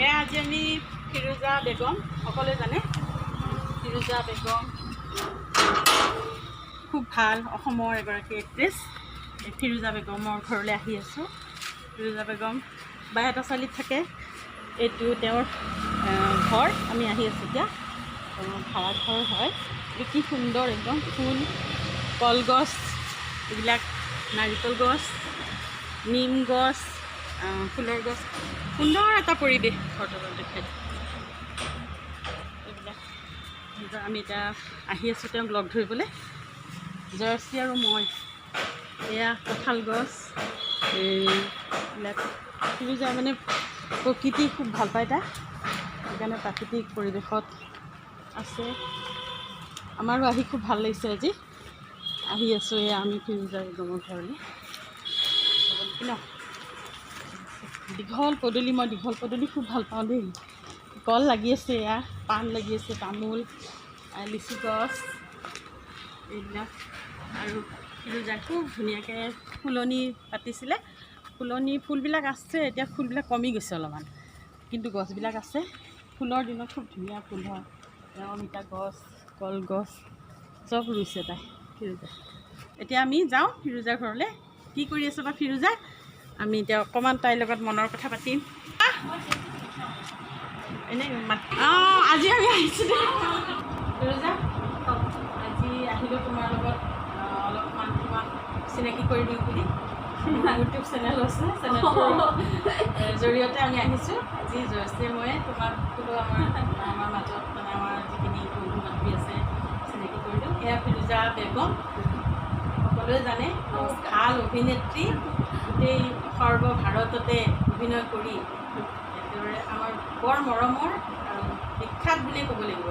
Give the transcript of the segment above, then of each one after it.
এয়া আজি আমি ফিৰোজা বেগম, সকলোৱে জানে ফিৰোজা বেগম খুব ভাল অসমৰ এগৰাকী এক্ট্ৰেছ। ফিৰোজা বেগমৰ ঘৰলৈ আহি আছোঁ। ফিৰোজা বেগম বাইহাটা-চাৰিআলিত থাকে, এইটো তেওঁৰ ঘৰ। আমি আহি আছোঁ এতিয়া, ভাড়া ঘৰ হয়। এইটো কি সুন্দৰ একদম, ফুল, কলগছ, এইবিলাক নাৰিকল গছ, নিম গছ, ফুলৰ গছ, সুন্দৰ এটা পৰিৱেশ ঘৰটোত দেখাই। এইবিলাক আমি এতিয়া আহি আছোঁ তেওঁক লগ ধৰিবলৈ, জয়শ্ৰী আৰু মই। এয়া কঁঠাল গছ, এইবিলাক ফিৰোজা মানে প্ৰকৃতি খুব ভাল পায় তাই, সেইকাৰণে প্ৰাকৃতিক পৰিৱেশত আছে। আমাৰো আহি খুব ভাল লাগিছে। আজি আহি আছোঁ এয়া আমি ফিৰোজা বেগমৰ ঘৰলৈ ন। দীঘল পদূলি, মই দীঘল পদূলি খুব ভাল পাওঁ দেই। কল লাগি আছে, এয়া পাণ লাগি আছে, তামোল, লিচু গছ, এইবিলাক। আৰু ফিৰোজা খুব ধুনীয়াকৈ ফুলনি পাতিছিলে। ফুলনি ফুলবিলাক আছে, এতিয়া ফুলবিলাক কমি গৈছে অলপমান, কিন্তু গছবিলাক আছে। ফুলৰ দিনত খুব ধুনীয়া ফুল হয়। অমিতা গছ, কলগছ চব ৰুইছে তাই ফিৰোজা। এতিয়া আমি যাওঁ ফিৰোজাৰ ঘৰলৈ। কি কৰি আছে বা ফিৰোজা? আমি এতিয়া অকণমান তাইৰ লগত মনৰ কথা পাতিম। এনেই আজি আমি আহিছোঁ দে ফিৰোজা। আজি আহিলোঁ তোমাৰ লগত অলপমান তোমাক চিনাকি কৰি দিওঁ বুলি। ইউটিউব চেনেল আছে, চেনেলটোৰ জৰিয়তে আমি আহিছোঁ। আজি জয়শ্ৰী মই তোমাক বোলো আমাৰ মাজত মানে আমাৰ যিখিনি বন্ধু বান্ধৱী আছে চিনাকি কৰি দিওঁ। এয়া ফিৰোজা বেগম, সকলোৱে জানে, ভাল অভিনেত্ৰী, গোটেই সৰ্বভাৰততে অভিনয় কৰি একেবাৰে আমাৰ বৰ মৰমৰ আৰু বিখ্যাত বুলিয়ে ক'ব লাগিব।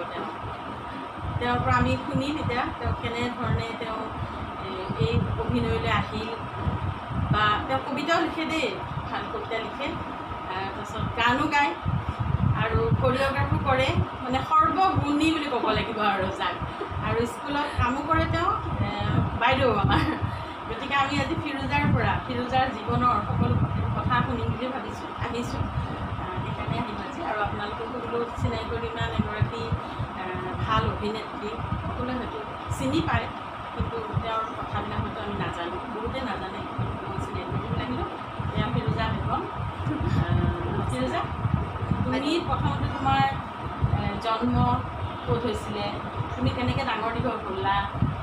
তেওঁৰ পৰা আমি শুনিম এতিয়া তেওঁ কেনেধৰণে তেওঁ এই অভিনয়লৈ আহিল, বা তেওঁ কবিতাও লিখে দেই, ভাল কবিতা লিখে, তাৰপাছত গানো গায় আৰু কৰিঅ'গ্ৰাফো কৰে, মানে সৰ্বগুণী বুলি ক'ব লাগিব আৰু যাক। আৰু স্কুলত কামো কৰে তেওঁ, বাইদেউ আমাৰ। গতিকে আমি আজি ফিৰোজাৰ পৰা, ফিৰোজাৰ জীৱনৰ সকলো কথা শুনিম বুলি ভাবিছোঁ, আহিছোঁ। সেইকাৰণে আহিম আজি। আৰু আপোনালোকক বোলো চিনাকি কৰি, ইমান এগৰাকী ভাল অভিনেত্ৰী, সকলোৱে হয়তো চিনি পায়, কিন্তু তেওঁৰ কথাবিলাক হয়তো আমি নাজানো, বহুতে নাজানে। মই চিনাকি কৰিব লাগিলোঁ। এয়া ফিৰোজা বেগম। ফিৰোজা, তুমি প্ৰথমতে তোমাৰ জন্ম ক'ত হৈছিলে, তুমি কেনেকৈ ডাঙৰ দীঘল হ'লা,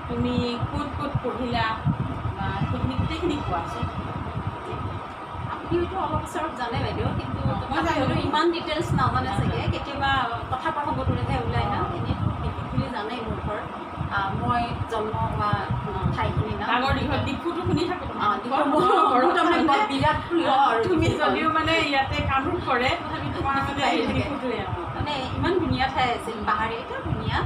তুমি ক'ত ক'ত পঢ়িলা, বা সেইখিনি গোটেইখিনি কোৱাচোন। আপুনি হয়তো অলপ ওচৰত জানে বাইদেউ, কিন্তু হয়তো ইমান ডিটেইলছ নাজানে চাগে। কেতিয়াবা কথা প্ৰসংগটোলৈহে ওলাই ন, এনেইতো বিশেষখিনি জানেই মোৰ ঘৰ। মই জন্ম হোৱা ঠাইখিনি না, ডাঙৰ দীঘল ডিফুটো শুনি থাকোঁ। বিৰাট প্ৰিয়। আৰু তুমি যদিও মানে ইয়াতে কামৰূপ কৰে, তথাপি তোমাৰ মানে ইমান ধুনীয়া ঠাই আছিল, পাহাৰীয়া, এতিয়াও ধুনীয়া।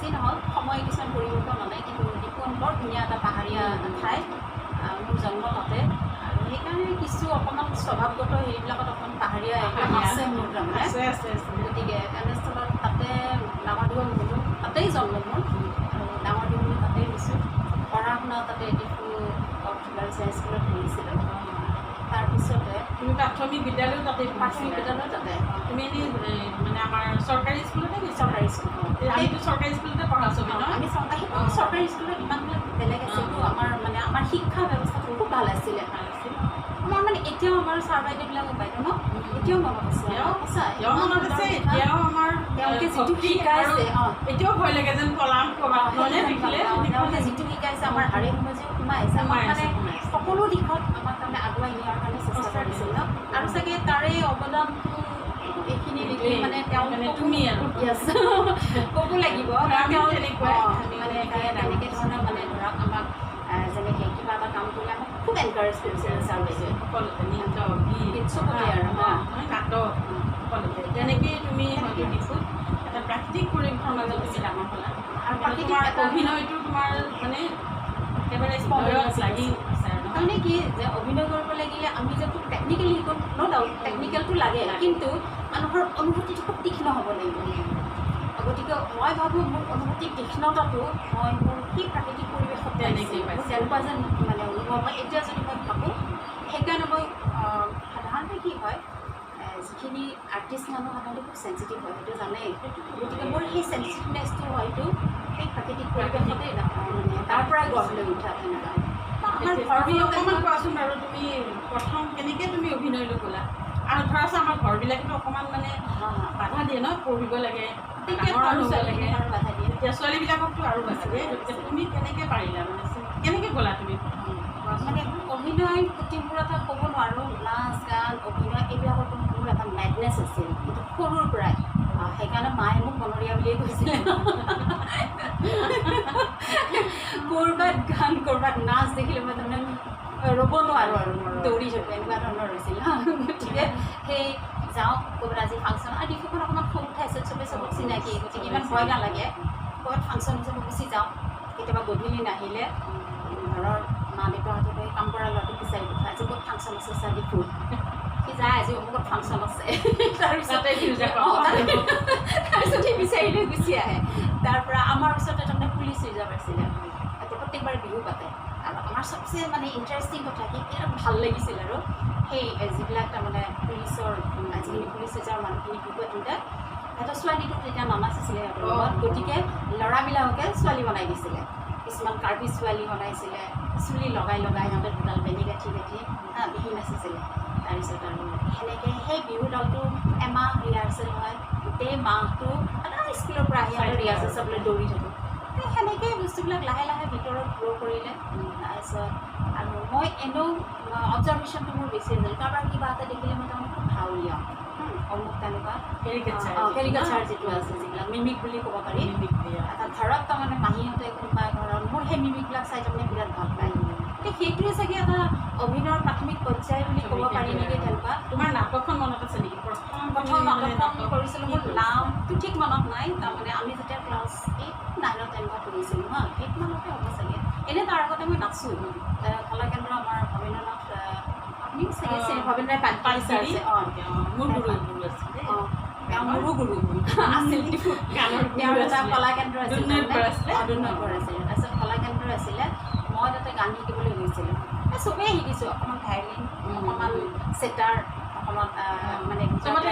যি নহওক সময় কিছুমান পৰিৱৰ্তন হ'লে, কিন্তু ডিফুখন বৰ ধুনীয়া এটা পাহাৰীয়া ঠাই। মোৰ জন্ম তাতে, আৰু সেইকাৰণে কিছু অকণমান স্বভাৱগত হেৰিবিলাকত অকণমান পাহাৰীয়া আছে মোৰ তাৰমানে। গতিকে তেনেস্থলত তাতে ডাঙৰ দীঘল হ'লোঁ, তাতেই জন্ম মোৰ, আৰু ডাঙৰ দীঘল তাতেই হৈছোঁ। পঢ়া শুনা তাতে ডিফু গাৰ্লছ হাই স্কুলত পঢ়িছিলোঁ। তাৰপিছতে তুমি প্ৰাথমিক বিদ্যালয়ো তাতে? প্ৰাথমিক বিদ্যালয় তাতে। তুমি এনেই মানে আমাৰ চৰকাৰী স্কুলতে? চৰকাৰী স্কুল। আমিতো চৰকাৰী স্কুলতে পঢ়া চবি ন? আমি চৰকাৰী স্কুলত ইমানবিলাক বেলেগ আছিলতো। আমাৰ শিক্ষা ব্যৱস্থাটো খুব ভাল আছিলে। আমাৰ মানে এতিয়াও আমাৰ ছাৰ বাইদেউবিলাক বাইদেউ ন, এতিয়াও মনত আছে। এতিয়াও মনত আছে, এতিয়াও আমাৰ তেওঁলোকে যিটো শিকাইছে, এতিয়াও ভয় লাগে যেন পলাম দেখিলে। তেওঁলোকে যিটো শিকাইছে আমাৰ হাৰে সমাজে সোমাই আহিছে, আমাৰ মানে সকলো দিশত আমাক তাৰমানে আগুৱাই নিয়াৰ কাৰণে চেষ্টা কৰিছিল ন। আৰু চাগে তাৰে অৱদানটো এইখিনি দেখি মানে তেওঁ তুমি আৰু ক'ব লাগিব। মানে তেনেকৈ ধৰণৰ মানে ধৰক আমাক যেনেকৈ কিবা এটা কাম কৰিলে আমাক খুব এনকাৰেজ কৰিছিল ছাৰ বাইদেৱে। সকলোতে নৃত্য, গীত, চবতে আৰু নাটক, সকলোতে তেনেকেই তুমি হয়তো দিছোঁ এটা প্ৰাকৃতিক পৰিৱেশৰ মাজত তুমি ডাঙৰ হ'লা। আৰু তোমাৰ অভিনয়টো তোমাৰ মানে একেবাৰে লাগি আছে। তাৰমানে কি যে অভিনয় কৰিব লাগিলে আমি যে খুব টেকনিকেলি শিকোঁ, ন' ডাউট টেকনিকেলটো লাগে, কিন্তু মানুহৰ অনুভূতিটো খুব তীক্ষ্ণ হ'ব লাগিব। গতিকে মই ভাবোঁ মোৰ অনুভূতিৰ তীক্ষ্ণতাটো মই মোৰ সেই প্ৰাকৃতিক পৰিৱেশত তেনেকুৱা যেন মানে অনুভৱ হয়। এতিয়া যদি মই ভাবোঁ, সেইকাৰণে মই সাধাৰণতে কি হয়, যিখিনি আৰ্টিষ্ট মানুহ সাধাৰণতে খুব চেঞ্চিটিভ হয়, সেইটো জানেই। গতিকে মোৰ সেই চেঞ্চিটিভনেছটো হয়তো সেই প্ৰাকৃতিক পৰিৱেশতে মানে তাৰ পৰাই গঢ় লৈ উঠা তেনেকুৱা। আমাৰ তুমি ঘৰবোৰ অকণমান কোৱাচোন বাৰু, তুমি প্ৰথম কেনেকৈ তুমি অভিনয়লৈ গ'লা? আৰু ধৰাচোন আমাৰ ঘৰবিলাকেতো অকণমান মানে বাধা দিয়ে ন, পঢ়িব লাগে, ডাঙৰ হ'ব লাগে, আৰু বাধা দিয়ে। এতিয়া ছোৱালীবিলাককতো আৰু বাধা দিয়ে। গতিকে তুমি কেনেকৈ পাৰিলা, মানে কেনেকৈ গ'লা তুমি? মানে অভিনয় প্ৰতি মোৰ এটা ক'ব নোৱাৰোঁ, নাচ গান অভিনয় এইবিলাকতো মোৰ এটা মেডনেছ আছিল, কিন্তু সৰুৰ পৰাই। সেইকাৰণে মায়ে মোক বনৰীয়া বুলিয়ে কৈছিলে। ক'ৰবাত গান ক'ৰবাত নাচ দেখিলে মই তাৰমানে ৰ'ব নোৱাৰোঁ আৰু দৌৰি থাকোঁ, এনেকুৱা ধৰণৰ হৈছিল। গতিকে সেই যাওঁ ক'ৰবাত আজি ফাংচন আৰু ডিফুখন অকণমান সৰু ঠাইছে, চবেই চবক চিনাকি, গতিকে ইমান ভয় নালাগে। ক'ৰবাত ফাংচন হিচাপে গুচি যাওঁ। কেতিয়াবা গধূলি নাহিলে ঘৰৰ মা দেউতাহঁতে কাম কৰা ল'ৰাটোক বিচাৰি পঠায়, আজি ক'ত ফাংচন আছে চা দেখোঁ। সি যায়, আজি অমুকত ফাংচন আছে। তাৰপিছতে তাৰপিছত সি বিচাৰি লৈ গুচি আহে। তাৰপৰা আমাৰ ওচৰতে তাৰমানে পুলিচ ৰিজাৰ্ভ আছিলে, প্ৰত্যেকবাৰে বিহু পাতে। আৰু আমাৰ চবচে মানে ইণ্টাৰেষ্টিং কথা কি বিৰাট ভাল লাগিছিল আৰু সেই যিবিলাক তাৰমানে পুলিচৰ যিখিনি পুলিচ ৰিজাৰ্ভ মানুহখিনি বিহু পাতোঁতে সিহঁতৰ ছোৱালীটোক তেতিয়া নানাচিছিলে সিহঁতৰ লগত, গতিকে ল'ৰাবিলাককে ছোৱালী বনাই দিছিলে। কিছুমান কাৰ্বি ছোৱালী বনাইছিলে, চুলি লগাই লগাই সিহঁতে দুডাল বেনি গাঁঠি গাঁঠি বিহু নাচিছিলে। তাৰপিছত আৰু সেনেকৈ সেই বিহু দলটো এমাহ ৰিহাৰ্চেল হয়, গোটেই মাহটো স্কুলৰ পৰা আহি আমি ৰিহাৰ্চেল চাবলৈ দৌৰি থাকোঁ। সেনেকৈ বস্তুবিলাক লাহে লাহে ভিতৰত গ্ৰ' কৰিলে। তাৰপিছত আৰু মই এনেও অবজাৰ্ভেশ্যনটো মোৰ বেছি আছিল, কাৰোবাৰ কিবা এটা দেখিলে মই তাৰমানে খুব ভাও উলিয়াওঁ। অমুক তেনেকুৱা কেৰিকাচাৰ যিটো আছে, যিবিলাক মিমিক বুলি ক'ব পাৰি। এটা ঘৰত তাৰমানে মাহীহঁতে কোনোবা ঘৰত মোৰ সেই মিমিকবিলাক চাই তাৰমানে বিৰাট ভাল পায়। গতিকে সেইটোৱে চাগে এটা অভিনয়ৰ প্ৰাথমিক পৰ্যায় বুলি ক'ব পাৰি নেকি তেনেকুৱা। তোমাৰ নাটকখন মনত আছে নেকি? প্ৰথম নাটকখন কৰিছিলোঁ, মোৰ নামটো ঠিক মনত নাই। তাৰমানে আমি যেতিয়া ক্লাছ 8-9 তেনেকুৱা পঢ়িছিলোঁ হা, 8 মানতে হ'ব চাগে। এনেই তাৰ আগতে মই নাচোঁ। কলাকেন্দ্ৰ আমাৰ ভৱেন্দ্ৰনাথ, আপুনি চাগে ভৱেন্দ্ৰ পাইছে। মোৰ গুৰু আছিলে। মোৰো গুৰু আছিল, তেওঁৰ এটা কলাকেন্দ্ৰ আছিলে, দুৰ্নগৰ আছিলে। তাৰপিছত কলাকেন্দ্ৰ আছিলে, মই তাতে গান শিকিবলৈ গৈছিলোঁ। চবেই শিকিছোঁ, অকণমান ভায়লিন, অকণমান চেটাৰ, অকণমান মানে অলপ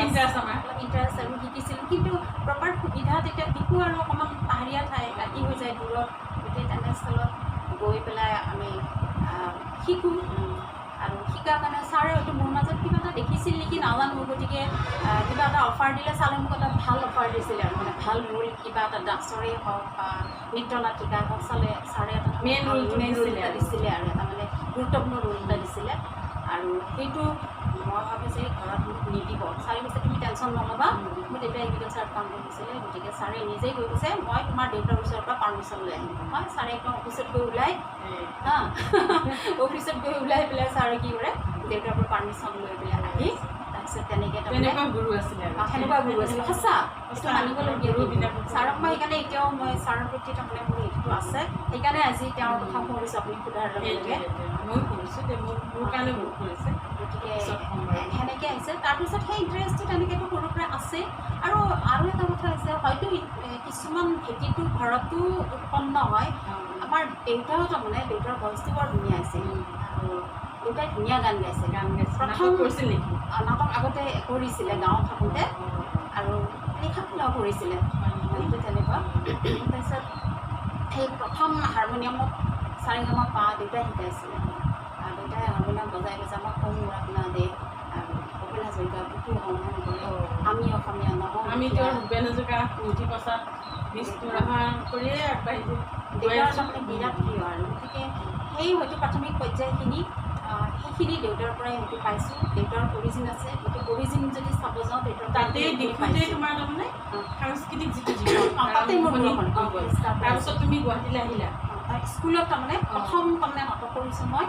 ইণ্টাৰেষ্ট আৰু শিকিছিলোঁ। কিন্তু প্ৰপাৰ সুবিধা তেতিয়া দিশো আৰু অকণমান পাহাৰীয়া ঠাই, ৰাতি হৈ যায় দূৰত, গোটেই তেনেস্থলত গৈ পেলাই আমি শিকোঁ। আৰু শিকাৰ কাৰণে ছাৰে হয়তো মোৰ মাজত কিবা এটা দেখিছিল নেকি নাজানো, গতিকে কিবা এটা অফাৰ দিলে ছাৰে মোক এটা ভাল অফাৰ দিছিলে আৰু মানে ভাল ৰোল কিবা এটা ডান্সৰেই হওক বা নৃত্য নাটিকাই হওক ছাৰে এটা মেইন ৰোল এটা দিছিলে আৰু এটা মানে গুৰুত্বপূৰ্ণ ৰোল এটা দিছিলে। আৰু সেইটো মই ভাবিছোঁ ঘৰত মোক নিদিব, ছাৰে কৈছে তুমি টেনশ্যন নল'বা। মোৰ দেউতাই এগ্ৰিকালচাৰত কাম কৰিছিলে, গতিকে ছাৰে নিজেই কৈ কৈছে মই তোমাৰ দেউতাৰ ওচৰৰ পৰা পাৰ্মিশ্যন লৈ আহিম। হয়, ছাৰে একদম অফিচত গৈ ওলাই অফিচত গৈ ওলাই পেলাই ছাৰে কি কৰে দেউতাৰ পৰা পাৰ্মিশ্যন লৈ পেলাই আহি তাৰপিছত তেনেকৈ তেনেকুৱা গুৰু আছিলে, সেনেকুৱা গুৰু আছিলে। সঁচা সেইটো মানিবলগীয়া। ছাৰক মই সেইকাৰণে এতিয়াও মই ছাৰৰ প্ৰতি তাৰমানে মোৰ এইটো আছে, সেইকাৰণে আজি তেওঁৰ কথা শুনিছোঁ আপুনি সোধাৰ লগে লগে। মই শুনিছোঁ মোৰ কাৰণে বহুত কৰিছে। গতিকে সেনেকৈ আহিছে। তাৰপিছত সেই ইণ্টাৰেষ্টটো তেনেকৈতো সৰুৰ পৰা আছে। আৰু এটা কথা হৈছে হয়তো কিছুমান ভেটিটো ঘৰতো উৎপন্ন হয়। আমাৰ দেউতাও তাৰমানে দেউতাৰ ভইচটো বৰ ধুনীয়া আছিল আৰু দেউতাই ধুনীয়া গান গাইছে। প্ৰথম কৰিছিল নেকি? নাটক আগতে কৰিছিলে গাঁৱত থাকোঁতে, আৰু লিখাবিলাক কৰিছিলে সেইটো তেনেকুৱা। তাৰপিছত সেই প্ৰথম হাৰমনিয়ামত চাৰিগামা দেউতাই শিকাইছিলে। দেউতাই হাৰমনিয়াম বজাই গৈছে, আমাক কম আপোনাৰ দে আৰু ভূপেন হাজৰিকা বুকু সংগ্ৰহ কৰে, আমি অসমীয়া নহওঁ। আমিতো ভূপেন হাজৰিকা পুথি প্ৰচাৰ কৰিয়ে আগবাঢ়িছোঁ। দেউতাৰ তাৰমানে বিৰাট প্ৰিয় আৰু গতিকে সেই হয়তো প্ৰাথমিক পৰ্যায়খিনি সেইখিনি দেউতাৰ পৰাই হয়তো পাইছোঁ। দেউতাৰ অৰিজিন আছে, গতিকে অৰিজিন যদি চাব যাওঁ দেউতাৰ তাতেই দেখোঁতেই তোমাৰ তাৰমানে সাংস্কৃতিক যিটো জীৱন তাতেই মোৰ তাৰপিছত তুমি গুৱাহাটীলৈ আহিলা। স্কুলত তাৰমানে প্ৰথম তাৰমানে নাটক কৰিছোঁ মই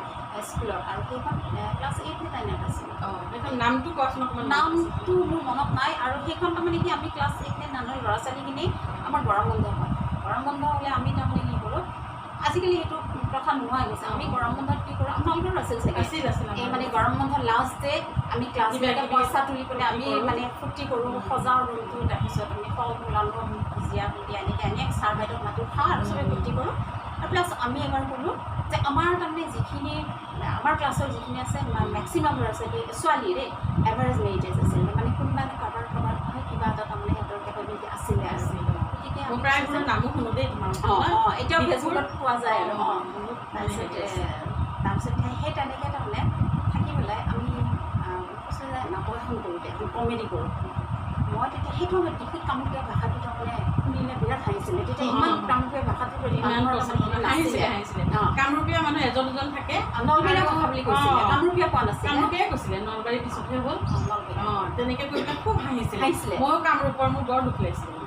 স্কুলত, আৰু সেইখন ক্লাছ 8-9 আছিলোঁ। সেইখন নামটো কোৱাচোন অকণমান। নামটো মোৰ মনত নাই। আৰু সেইখন তাৰমানে কি আমি ক্লাছ 8-9 ল'ৰা ছোৱালীখিনি আমাৰ গৰম বন্ধ হয়। গৰম বন্ধ হ'লে আমি তাৰমানে কি কৰোঁ, আজিকালি সেইটো প্ৰথা নোহোৱা হৈ গৈছে। আমি গৰম বন্ধত কি কৰোঁ, আপোনালোকৰো আছিল চাগে, এই মানে গৰম বন্ধৰ লাষ্ট ডে আমি ক্লাছবিলাকে পইচা তুলি পেলাই আমি মানে ফূৰ্তি কৰোঁ, সজাওঁ ৰুমটো। তাৰপিছত আমি ফল মূল আনো, ভুজিয়া ভুজিয়া এনেকৈ ছাৰ বাইদেউক মাতোঁ, খাওঁ আৰু চবেই ফূৰ্তি কৰোঁ। আৰু প্লাছ আমি এবাৰ ক'লোঁ যে আমাৰ তাৰমানে যিখিনি আমাৰ ক্লাছৰ যিখিনি আছে মেক্সিমাম ল'ৰা ছোৱালী ছোৱালীৰে এভাৰেজ মেৰিটেজ আছিল, মানে কোনোবা কাৰোবাৰ মই প্ৰায় নামো শুনো দেই তোমাৰ এতিয়াও ফেচবুকত পোৱা যায় আৰু তাৰপিছতে সেই তেনেকৈ তাৰমানে থাকি পেলাই আমি কৈছোঁ যে নাটক এখন কৰোঁতে এখন কমেডি কৰোঁ মই তেতিয়া সেইটো সময়ত ডিফুত কামৰূপীয়া ভাষাটো তাৰমানে শুনিলে বিৰাট হাঁহিছিলে তেতিয়া ইমান কামৰূপীয়া ভাষাটোৰ প্ৰতি কামৰূপীয়া মানুহ এজন দুজন থাকে নলবৰীয়া ভাষা বুলি কৈছিলে কামৰূপীয়া কোৱা নাছিলে কামৰূপীয়াই কৈছিলে নলবাৰীৰ পিছতহে হ'ল তেনেকৈ কৰি পেলাই খুব হাঁহিছিলে ময়ো কামৰূপৰ মোৰ বৰ দুখ লাগিছিলে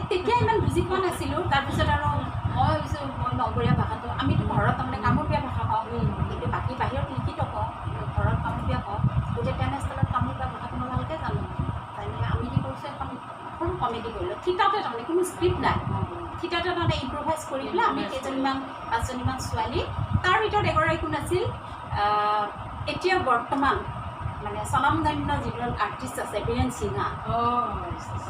তেতিয়া ইমান বুজি পোৱা নাছিলোঁ তাৰপিছত আৰু মই ভাবিছোঁ মই নলবৰীয়া ভাষাটো আমিতো ঘৰত তাৰমানে কামৰূপীয়া ভাষা কওঁ কিন্তু বাকী বাহিৰত লিখিত কওঁ ঘৰত কামৰূপীয়া কওঁ গতিকে তেনেস্থলত কামৰূপীয়া ভাষাটো মই ভালকৈ জানো তাৰমানে আমি কি কৰিছোঁ এখন সৰু কমেডি কৰিলোঁ থিতাতে তাৰমানে কোনো স্ক্ৰিপ্ট নাই থিতাতে তাৰমানে ইম্প্ৰভাইজ কৰি পেলাই আমি কেইজনীমান 5জনীমান ছোৱালী তাৰ ভিতৰত এগৰাকী কোন আছিল এতিয়া বৰ্তমান মানে স্বনামধন্য যিজন আৰ্টিষ্ট আছে বীৰেন সিংহা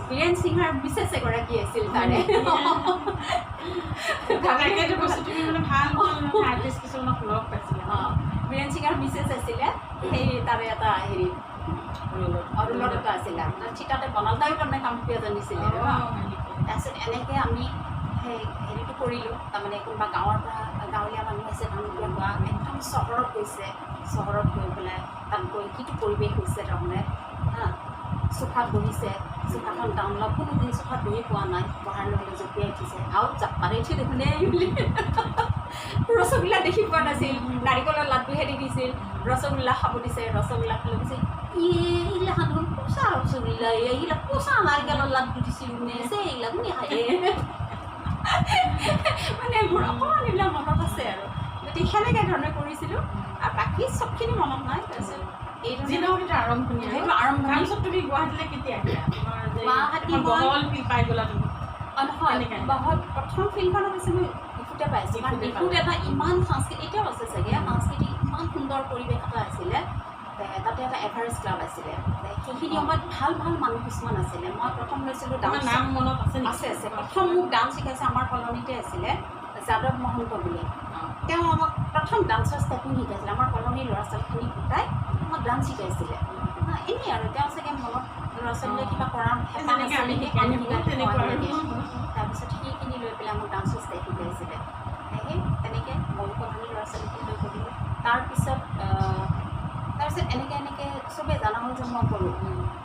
বীৰেন সিংহাৰ বিশেষ এগৰাকী আছিল তাৰে বীৰেন সিংহাৰ বিশেষ আছিলে সেই তাৰে এটা হেৰি অৰুণত এটা আছিলে চিতাতে বনাল তাইও তাৰমানে কামৰূপীয়া জানিছিলে তাৰপিছত এনেকৈ আমি সেই হেৰিটো কৰিলোঁ তাৰমানে কোনোবা গাঁৱৰ পৰা গাঁৱলীয়া মানুহ আছে কামৰূপীয়া গোৱা একদম চহৰত গৈছে চহৰত গৈ পেলাই তাত গৈ কিটো পৰিৱেশ হৈছে তাৰমানে চোফাত বহিছে চোফাখন ডাউনলোড কোনোদিন চোফাত বহি পোৱা নাই বহাৰ লগে লগে জঁপিয়াই উঠিছে আৰু জাপাৰে উঠি দেখোন বুলি ৰসগোল্লা দেখি পোৱা নাছিল নাৰিকলৰ লাড্ডুহে দেখিছিল ৰসগোল্লা খাব দিছে ৰসগোল্লা খাব দিছে এইগিলাখান দেখোন পোচা ৰসগোল্লা এইগিলাক পোচা নাৰিকলৰ লাড্ডু দিছিল এইগিলাক শুনি খায় মানে মোৰ অকণমান এইবিলাক মনত আছে আৰু গতিকে সেনেকৈ ধৰণে কৰিছিলোঁ আৰু বাকী চবখিনি মনত নাই তাৰপিছত আৰম্ভণি তুমি গুৱাহাটীলৈ কেতিয়া নহয় প্ৰথম ফিল্মখনত হৈছে মই ডিফুতে পাইছোঁ কাৰণ ডিফুত এটা ইমান সাংস্কৃতিক এতিয়াও আছে চাগে সাংস্কৃতিক ইমান সুন্দৰ পৰিৱেশ এটা আছিলে তাতে এটা এভাৰেষ্ট ক্লাব আছিলে সেইখিনি সময়ত ভাল ভাল মানুহ কিছুমান আছিলে মই প্ৰথম লৈছিলোঁ ডান্স নাম মনত আছে প্ৰথম মোক ডান্স শিকাইছে আমাৰ কলনীতে আছিলে যাদৱ মহন্ত বুলি তেওঁ আমাক প্ৰথম ডান্সৰ ষ্টেপিং শিকাইছিলে আমাৰ কলনীৰ ল'ৰা ছোৱালীখিনি গোটাই আমাক ডান্স শিকাইছিলে এনেই আৰু তেওঁ চাগে মনত ল'ৰা ছোৱালীয়ে কিবা কৰাৰ তাৰপিছত সেইখিনি লৈ পেলাই আমাক ডান্সৰ ষ্টেপ শিকাইছিলে সেই তেনেকৈ ময়ো কলনীৰ ল'ৰা ছোৱালীখিনি লৈ কৰিলোঁ তাৰপিছত এনেকৈ চবেই জনা হ'ল যে মই কৰোঁ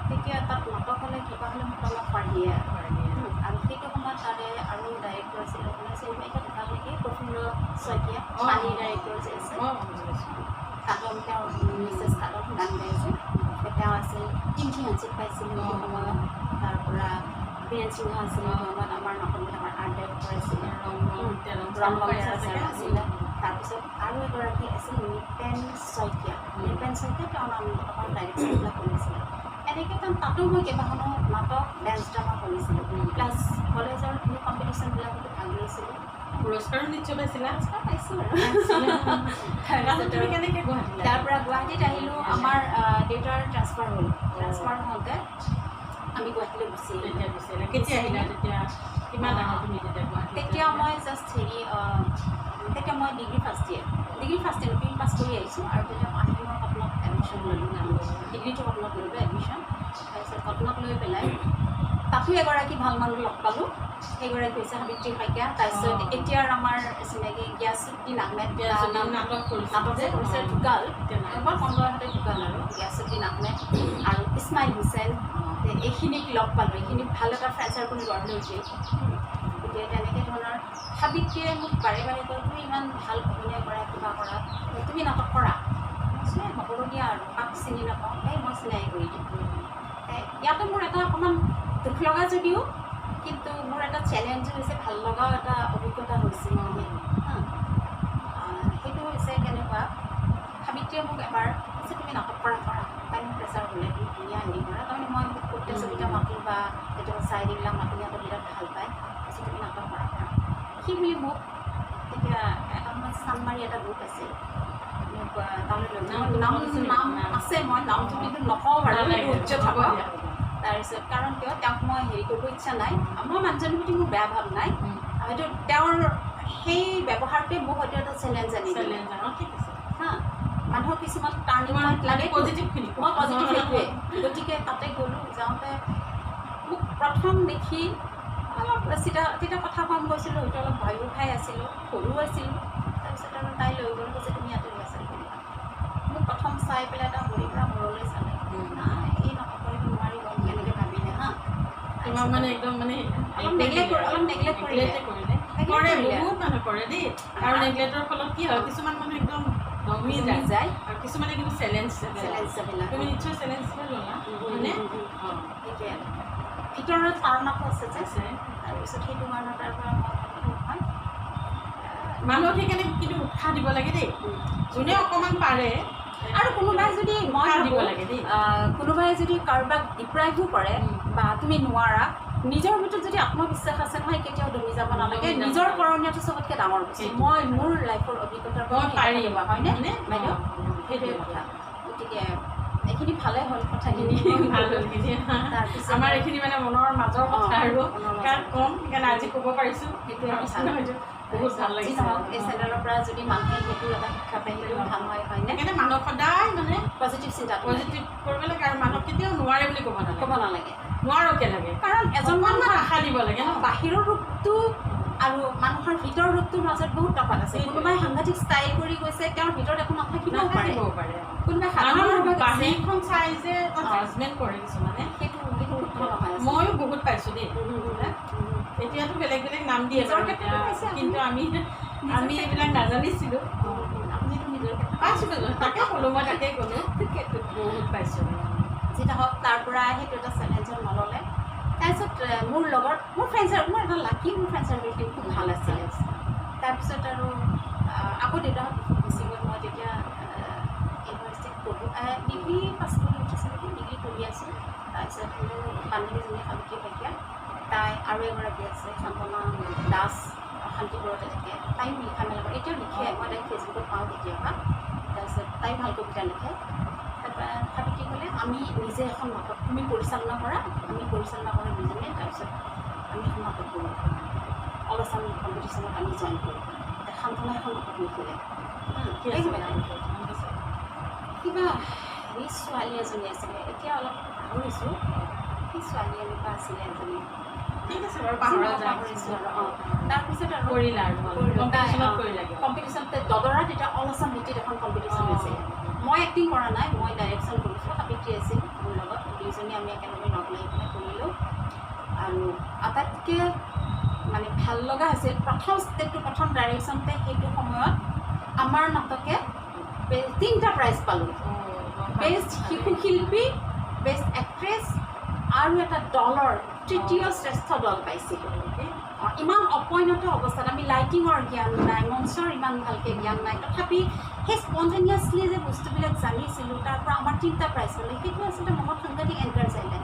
তেতিয়া তাত নাটক হ'লে কিবা হ'লে মোক অলপ পাঢ়িয়ে আৰু সেইটো সময়ত তাৰে আৰু ডাইৰেক্টৰ আছিলে এতিয়া ঢুকাল নেকি প্ৰফুল্ল শইকীয়া পানীৰ ডাইৰেক্টৰ যে আছে কাটন তেওঁৰ মিছেছ কাটন গান গাইছে তেওঁ আছিল টিমঠি হাঞ্চিত পাইছিল সেইটো সময়ত তাৰপৰা বীৰেন সিংহা আছিলে সময়ত আমাৰ নাটকবিলাকৰ আৰ্ট ডাইৰেক্টৰ আছিলে আছিলে তাৰপিছত আৰু এগৰাকী আছিল নিপেন শইকীয়া তেওঁ নাটকৰ ডাইৰেক্টৰবিলাক কৰিছিলে এনেকৈ তাতো মই কেইবাখনো নাটক ডান্স ড্ৰামা কৰিছিলোঁ প্লাছ কলেজৰ কম্পিটিশ্যনবিলাকতো ভাগ লৈছিলোঁ পুৰস্কাৰো নিশ্চয় পাইছিলা পাইছোঁ আৰু তাৰ পৰা গুৱাহাটীত আহিলোঁ আমাৰ দেউতাৰ ট্ৰান্সফাৰ হ'ল ট্ৰান্সফাৰ হওঁতে আমি গুৱাহাটীলৈ গুচি তেতিয়া মই জাষ্ট তেতিয়া মই ডিগ্ৰী ফাৰ্ষ্ট ইয়েৰ পি পাছ কৰি আহিছোঁ আৰু তেতিয়া আহি মই কটনত এডমিশ্যন ল'লোঁ ডিগ্ৰীটো কটনত ল'লোঁ এডমিশ্যন তাৰপিছত কটনত লৈ পেলাই তাতো এগৰাকী ভাল মানুহ লগ পালোঁ সেইগৰাকী হৈছে সাবিত্ৰী শইকীয়া তাৰপিছত এতিয়াৰ আমাৰ চিনাকি গিয়াছুদ্দিন আহমেদ নাটক কৰিছে ঢুকাল এবাৰ কন্দৰহঁতে ঢুকাল আৰু গিয়াছুদ্দিন আহমেদ আৰু ইছমাইল হুছেইন এইখিনিক লগ পালোঁ এইখিনিক ভাল এটা ফ্ৰেণ্ড চাৰ্কুল গঢ় লৈ উঠিল গতিকে তেনেকৈ ধৰণৰ সাবিত্ৰীয়ে মোক বাৰে বাৰে কয় তুমি ইমান ভাল অভিনয় কৰা কিবা কৰা তুমি নাটক কৰা মই নকৰোঁ দিয়া আৰু কাক চিনি নাপাওঁ মই চিনাকি কৰি দিম ইয়াতে মোৰ এটা অকণমান দুখ লগা যদিও কিন্তু মোৰ এটা চেলেঞ্জ হৈছে ভাল লগাও এটা অভিজ্ঞতা হৈছে সেইটো হৈছে কেনেকুৱা সাবিত্ৰীয়ে মোক এবাৰ কৈছে তুমি নাটক কৰা তাই মোক প্ৰেছাৰ হ'লে তুমি ধুনীয়া হেৰি কৰা তাৰমানে মই প্ৰতিযোগিতা মাতোঁ বা কেতিয়াবা চাইডবিলাক মাতোঁ ইয়াতে বিৰাট ভাল পায় কৈছে তুমি নাটক কৰা সি বুলি মোক তেতিয়া এটা সময়ত চানমাৰী এটা গ্ৰুপ আছিল মোক তালৈ লৈ নাম আছে মই নামটো কিন্তু নকওঁ বাৰু উচ্চ থাকক তাৰপিছত কাৰণ কিয় তেওঁক মই হেৰি কৰিব ইচ্ছা নাই মই মানুহজনৰ প্ৰতি মোৰ বেয়া ভাৱ নাই হয়তো তেওঁৰ সেই ব্যৱহাৰটোৱে মোক হয়তো এটা চেলেঞ্জ আনি দিলে মানুহৰ কিছুমান টাৰ্ণিং পইণ্ট লাগে পজিটিভখিনি মই পজিটিভ সেইটোৱে গতিকে তাতে গ'লোঁ যাওঁতে মোক প্ৰথম দেখি অলপ তেতিয়া কথা কম গৈছিলোঁ, হয়তো অলপ ভয়ো খাই আছিলোঁ, সৰু আছিলোঁ। তাৰপিছত আৰু তাই লৈ গ'ল, কৈছে তুমি ইয়াতে ল'ৰা ছোৱালী কৰিবা। মোক প্ৰথম চাই পেলাই এটা ভৰিৰ পৰা মূৰলৈ চালে, নাই এই কৰিব নোৱাৰিব এনেকৈ ভাবিলে হা। তোমাক মানে একদম মানে অলপ নেগলেক্ট কৰিলে। কৰে বহুত মানুহ কৰে দেই। আৰু নেগলেক্টৰ ফলত কি হয়, কিছুমান মানুহ একদম দমি যায় আৰু কিছুমানে কিন্তু চেলেঞ্জ তুমি নিশ্চয় চেলেঞ্জ ল'লা হয়নে? সেইটোৱে ভিতৰত কাৰণত আছে যে তাৰপিছত সেইটো কাৰণত তাৰ পৰা মই মানুহক সেইকাৰণে কিন্তু উৎসাহ দিব লাগে দেই, যোনে অকণমান পাৰে। আৰু কোনোবাই যদি কোনোবাই যদি কাৰোবাক ডিপ্ৰাইভো কৰে বা তুমি নোৱাৰা, নিজৰ ভিতৰত যদি আত্মবিশ্বাস আছে নহয়, কেতিয়াও দমি যাব নালাগে। নিজৰ কৰণীয়টো চবতকৈ ডাঙৰ বস্তু। মই মোৰ লাইফৰ অভিজ্ঞতাৰ পৰা পাৰিবা হয়নে বাইদেউ? সেইটোৱে কথা। গতিকে এইখিনি ভালে হ'ল কথাখিনি, ভাল হ'ল। তাৰপিছত আমাৰ এইখিনি মানে মনৰ মাজৰ কথা আৰু কাৰণ কম, সেইকাৰণে আজি ক'ব পাৰিছোঁ। সেইটোৱে বহুত ভাল লাগিছে। এই চেনেলৰ পৰা যদি মানুহে সেইটো এটা শিক্ষা পায়, সেইটো ভাল হয় হয়নে? সেইকাৰণে মানুহক সদায় মানে পজিটিভ চিন্তা পজিটিভ কৰিব লাগে আৰু মানুহক কেতিয়াও নোৱাৰে বুলি ক'ব নালাগে। নোৱাৰোকে লাগে, কাৰণ এজন মানুহক আশা দিব লাগে ন। বাহিৰৰ ৰূপটো আৰু মানুহৰ ভিতৰৰ ৰূপটোৰ মাজত বহুত তফাৎ আছে। কোনোবাই সাংঘাতিক ষ্টাইল কৰি গৈছে, তেওঁৰ ভিতৰত একো নাথাকিবও পাৰে। কোনোবাই সাধাৰণ বাহিৰখন চাই যে জাজমেণ্ট কৰে কিছুমানে, সেইটো ময়ো বহুত পাইছোঁ দেই। এতিয়াতো বেলেগ বেলেগ নাম দিয়ে কিন্তু আমি এইবিলাক নাজানিছিলোঁ। পাইছোঁ তাকে ক'লোঁ, মই তাকে ক'লোঁ বহুত পাইছোঁ। যি নহওক তাৰ পৰা সেইটো এটা চেলেঞ্জত নল'লে। তাৰপিছত মোৰ ফ্ৰেণ্ড চাৰ্কেল, মোৰ এটা লাকি মোৰ ফ্ৰেণ্ড চাৰ্কেলখিনি খুব ভাল আছিলে। তাৰপিছত আৰু আকৌ দেউতাহঁত গুচি গ'ল। মই তেতিয়া ইউনিভাৰ্চিটিত পঢ়োঁ, ডিগ্ৰী পাছ কৰি উঠিছিলোঁ, ডিগ্ৰী পঢ়ি আছোঁ। তাৰপিছত মোৰ বান্ধৱীজনী শান্তি শইকীয়া, তাই আৰু এগৰাকী আছে শান্তনা দাস, শান্তিপুৰতে থাকে। তাইও লিখা মেলা কৰে, এতিয়াও লিখে, মই তাইক ফেচবুকত পাওঁ কেতিয়াবা। তাৰপিছত তাই ভাল কবিতা লিখে। তাৰপৰা ভাবিকে ক'লে আমি নিজে এখন নাটক, তুমি পৰিচালনা কৰা, আমি পৰিচালনা কৰোঁ দুজনে। তাৰপিছত আমি এখন নাটক কৰোঁ, অল আছাম কম্পিটিশ্যনত আমি জইন কৰোঁ। শান্তনা এখন নাটক লিখিলে, কিবা হেৰি ছোৱালী এজনী আছিলে, এতিয়া অলপ পাহৰিছোঁ, সেই ছোৱালী এনেকুৱা আছিলে এজনী। ঠিক আছে বাৰু, পাহৰিছোঁ আৰু তাৰপিছত আৰু কম্পিটিশ্যন দদৰাত এতিয়া অল আছাম ডিটিত এখন কম্পিটিশ্যন হৈছিলে। মই এক্টিং কৰা নাই, মই ডাইৰেকশ্যন কৰিছোঁ। সাবিত্ৰী আছিল মোৰ লগত, দুইজনী আমি একেলগে লগ লাগি পেলাই কৰিলোঁ। আৰু আটাইতকৈ মানে ভাল লগা হৈছিল প্ৰথম ষ্টেপটো, প্ৰথম ডাইৰেকশ্যনতে সেইটো সময়ত আমাৰ নাটকে 3টা প্ৰাইজ পালোঁ। বেষ্ট শিশু শিল্পী, বেষ্ট এক্ট্ৰেছ আৰু এটা দলৰ তৃতীয় শ্ৰেষ্ঠ দল পাইছিলোঁ। ইমান অপৰিণত অৱস্থাত, আমি লাইটিঙৰ জ্ঞান নাই, মঞ্চৰ ইমান ভালকৈ জ্ঞান নাই, তথাপি সেই স্পণ্টেনিয়াছলি যে বস্তুবিলাক জানিছিলোঁ, তাৰ পৰা আমাৰ 3টা প্ৰাইজ পালোঁ। সেইটো আচলতে মনত সাংঘাতিক এনকাৰেজ আহিলে।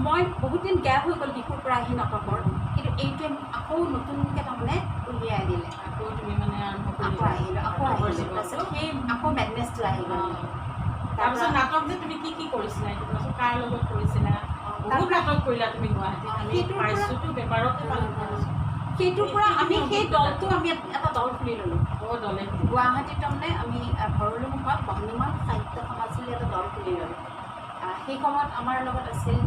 মই বহুত দিন গেপ হৈ গ'ল বিহুৰ পৰা আহি নাটকৰ, কিন্তু এইটোৱে আকৌ নতুনকৈ তাৰমানে উলিয়াই দিলে। আকৌ তুমি মানে আকৌ আহিলোঁ তাৰপিছত সেই আকৌ মেডনেছটো আহি গ'ল। তাৰপিছত নাটক যে তুমি কি কৰিছিলা, এইটো কোৱাচোন, কাৰ লগত কৰিছিলা? বহুত নাটক কৰিলা তুমি গুৱাহাটীত, সেইটোৰ পৰা আমি সেই দলটো আমি এটা দল খুলি ল'লোঁ গুৱাহাটীত। তাৰমানে আমি ভৰলুমুখত বহ্নিমান সাহিত্য সমাজ বুলি এটা দল খুলি ল'লোঁ। সেই সময়ত আমাৰ লগত আছিল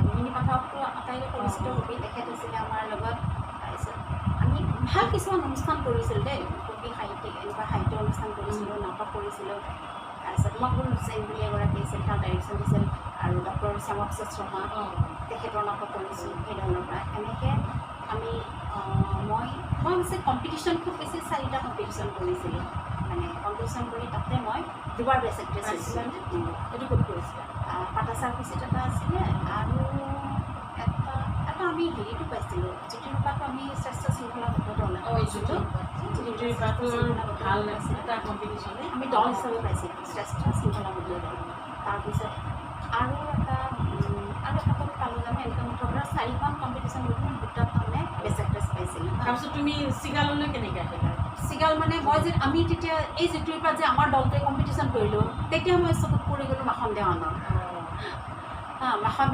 মোহিনী পাঠকটো আটাইৰে পৰিচিত কবি, তেখেত আছিলে আমাৰ লগত। তাৰপিছত আমি ভাল কিছুমান অনুষ্ঠান কৰিছিলোঁ দেই, কবি সাহিত্যিক এনেকুৱা সাহিত্য অনুষ্ঠান কৰিছিলোঁ, নাটক কৰিছিলোঁ। তাৰপিছত মকবুল হুছেইন বুলি এগৰাকী আছিল, তেওঁ ডাইৰেকশ্যন দিছিল। আৰু ডক্টৰ শ্যামাপ্ৰসাদ শৰ্মা, তেখেতৰ নাটক কৰিছোঁ। সেই ধৰণৰ পৰা এনেকৈ আমি মই অৱশ্যে কম্পিটিশ্যন খুব বেছি 4টা কম্পিটিশ্যন কৰিছিলোঁ। মানে কম্পিটিশ্যন কৰি তাতে মই 2বাৰ বেষ্ট এক্ট্ৰেছ হৈছিলোঁ। এইটো ক'ত কৰিছিলে? পাটাচাৰ কুচিত এটা আছিলে, আৰু এটা আমি হেৰিটো পাইছিলোঁ, জ্যোতিৰূপাটো আমি শ্ৰেষ্ঠ শৃংখলাবদ্ধ দল পাইছিলোঁ। ভাল এটা কম্পিটিশ্যনে আমি দল হিচাপে পাইছিলোঁ, শ্ৰেষ্ঠ শৃংখলাবদ্ধ দল। তাৰপিছত আৰু এটা কবি পালোঁ জানো, এনেকৈ মুঠৰ পৰা 4খন কম্পিটিশ্যন কৰি 2টাত তাৰমানে বেষ্ট এক্ট্ৰেছ পাইছিলোঁ। তাৰপিছত তুমি চিগাললৈ কেনেকৈ আহিলা? চিগাল মানে আমি তেতিয়া এই জ্যোতিৰূপাত যে আমাৰ দলটোৱে কম্পিটিশ্যন কৰিলোঁ, তেতিয়া মই চকুত পৰি গ'লোঁ মাখন দেৱানৰ। মাখন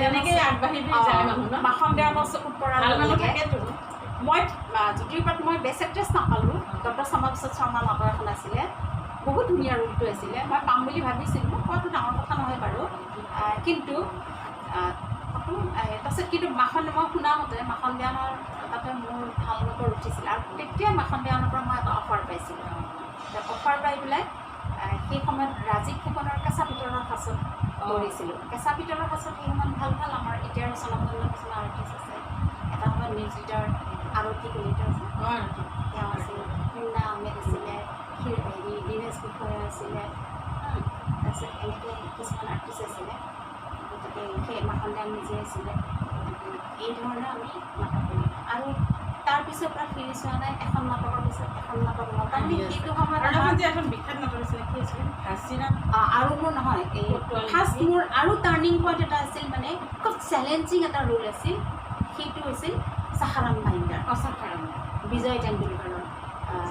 দেৱানৰ চকুত পৰাৰ লগে মই জ্যোতিৰূপাত মই বেষ্ট এক্ট্ৰেছ নাপালোঁ। ডক্টৰ শ্যামাপ্ৰসাদ শৰ্মাৰ নাটক এখন আছিলে, বহুত ধুনীয়া ৰূপটো আছিলে, মই পাম বুলি ভাবিছিলোঁ, পোৱাটো ডাঙৰ কথা নহয় বাৰু। কিন্তু তাৰপিছত কিন্তু মাখন মই শুনা মতে মাখন দিয়ানৰ তাতে মোৰ ভাল নম্বৰ উঠিছিল আৰু তেতিয়া মাখন দিয়ানৰ পৰা মই এটা অফাৰ পাইছিলোঁ অফাৰ পাই পেলাই সেই সময়ত ৰাজীৱ ফুকনৰ কেঁচা পিতলৰ সাঁচত কৰিছিলোঁ কেঁচা পিতলৰ সাঁচত সেই সময়ত ভাল ভাল আমাৰ এতিয়াৰ স্বনামধন্য কিছুমান আৰ্টিষ্ট আছে এটা সময়ত মিউজিকাৰ আৰতী কলিতা আছে তেওঁ আছিল মুন্না আহমেদ আছিলে হেৰি দীনেশ বিষয়া আছিলে তাৰপিছত এনেকৈ কিছুমান আৰ্টিষ্ট আছিলে গতিকে সেই মাখন দিয়া নিজে আছিলে গতিকে এই ধৰণে আমি নাটক কৰিলোঁ আৰু তাৰপিছৰ পৰা ফিৰি চোৱা নাই এখন নাটকৰ পিছত এখন নাটক মোটামুটি সেইটো সময়ত এখন বিখ্যাত নাটক আছিলে কি আছিলে হাছিনা আৰু মোৰ নহয় এই ফাৰ্ষ্ট মোৰ আৰু টাৰ্ণিং পইণ্ট এটা আছিল মানে খুব চেলেঞ্জিং এটা ৰোল আছিল সেইটো হৈছিল চাহাৰাম মাইণ্ডাৰ অচাকাৰাম বিজয় তেণ্ডুলকাৰৰ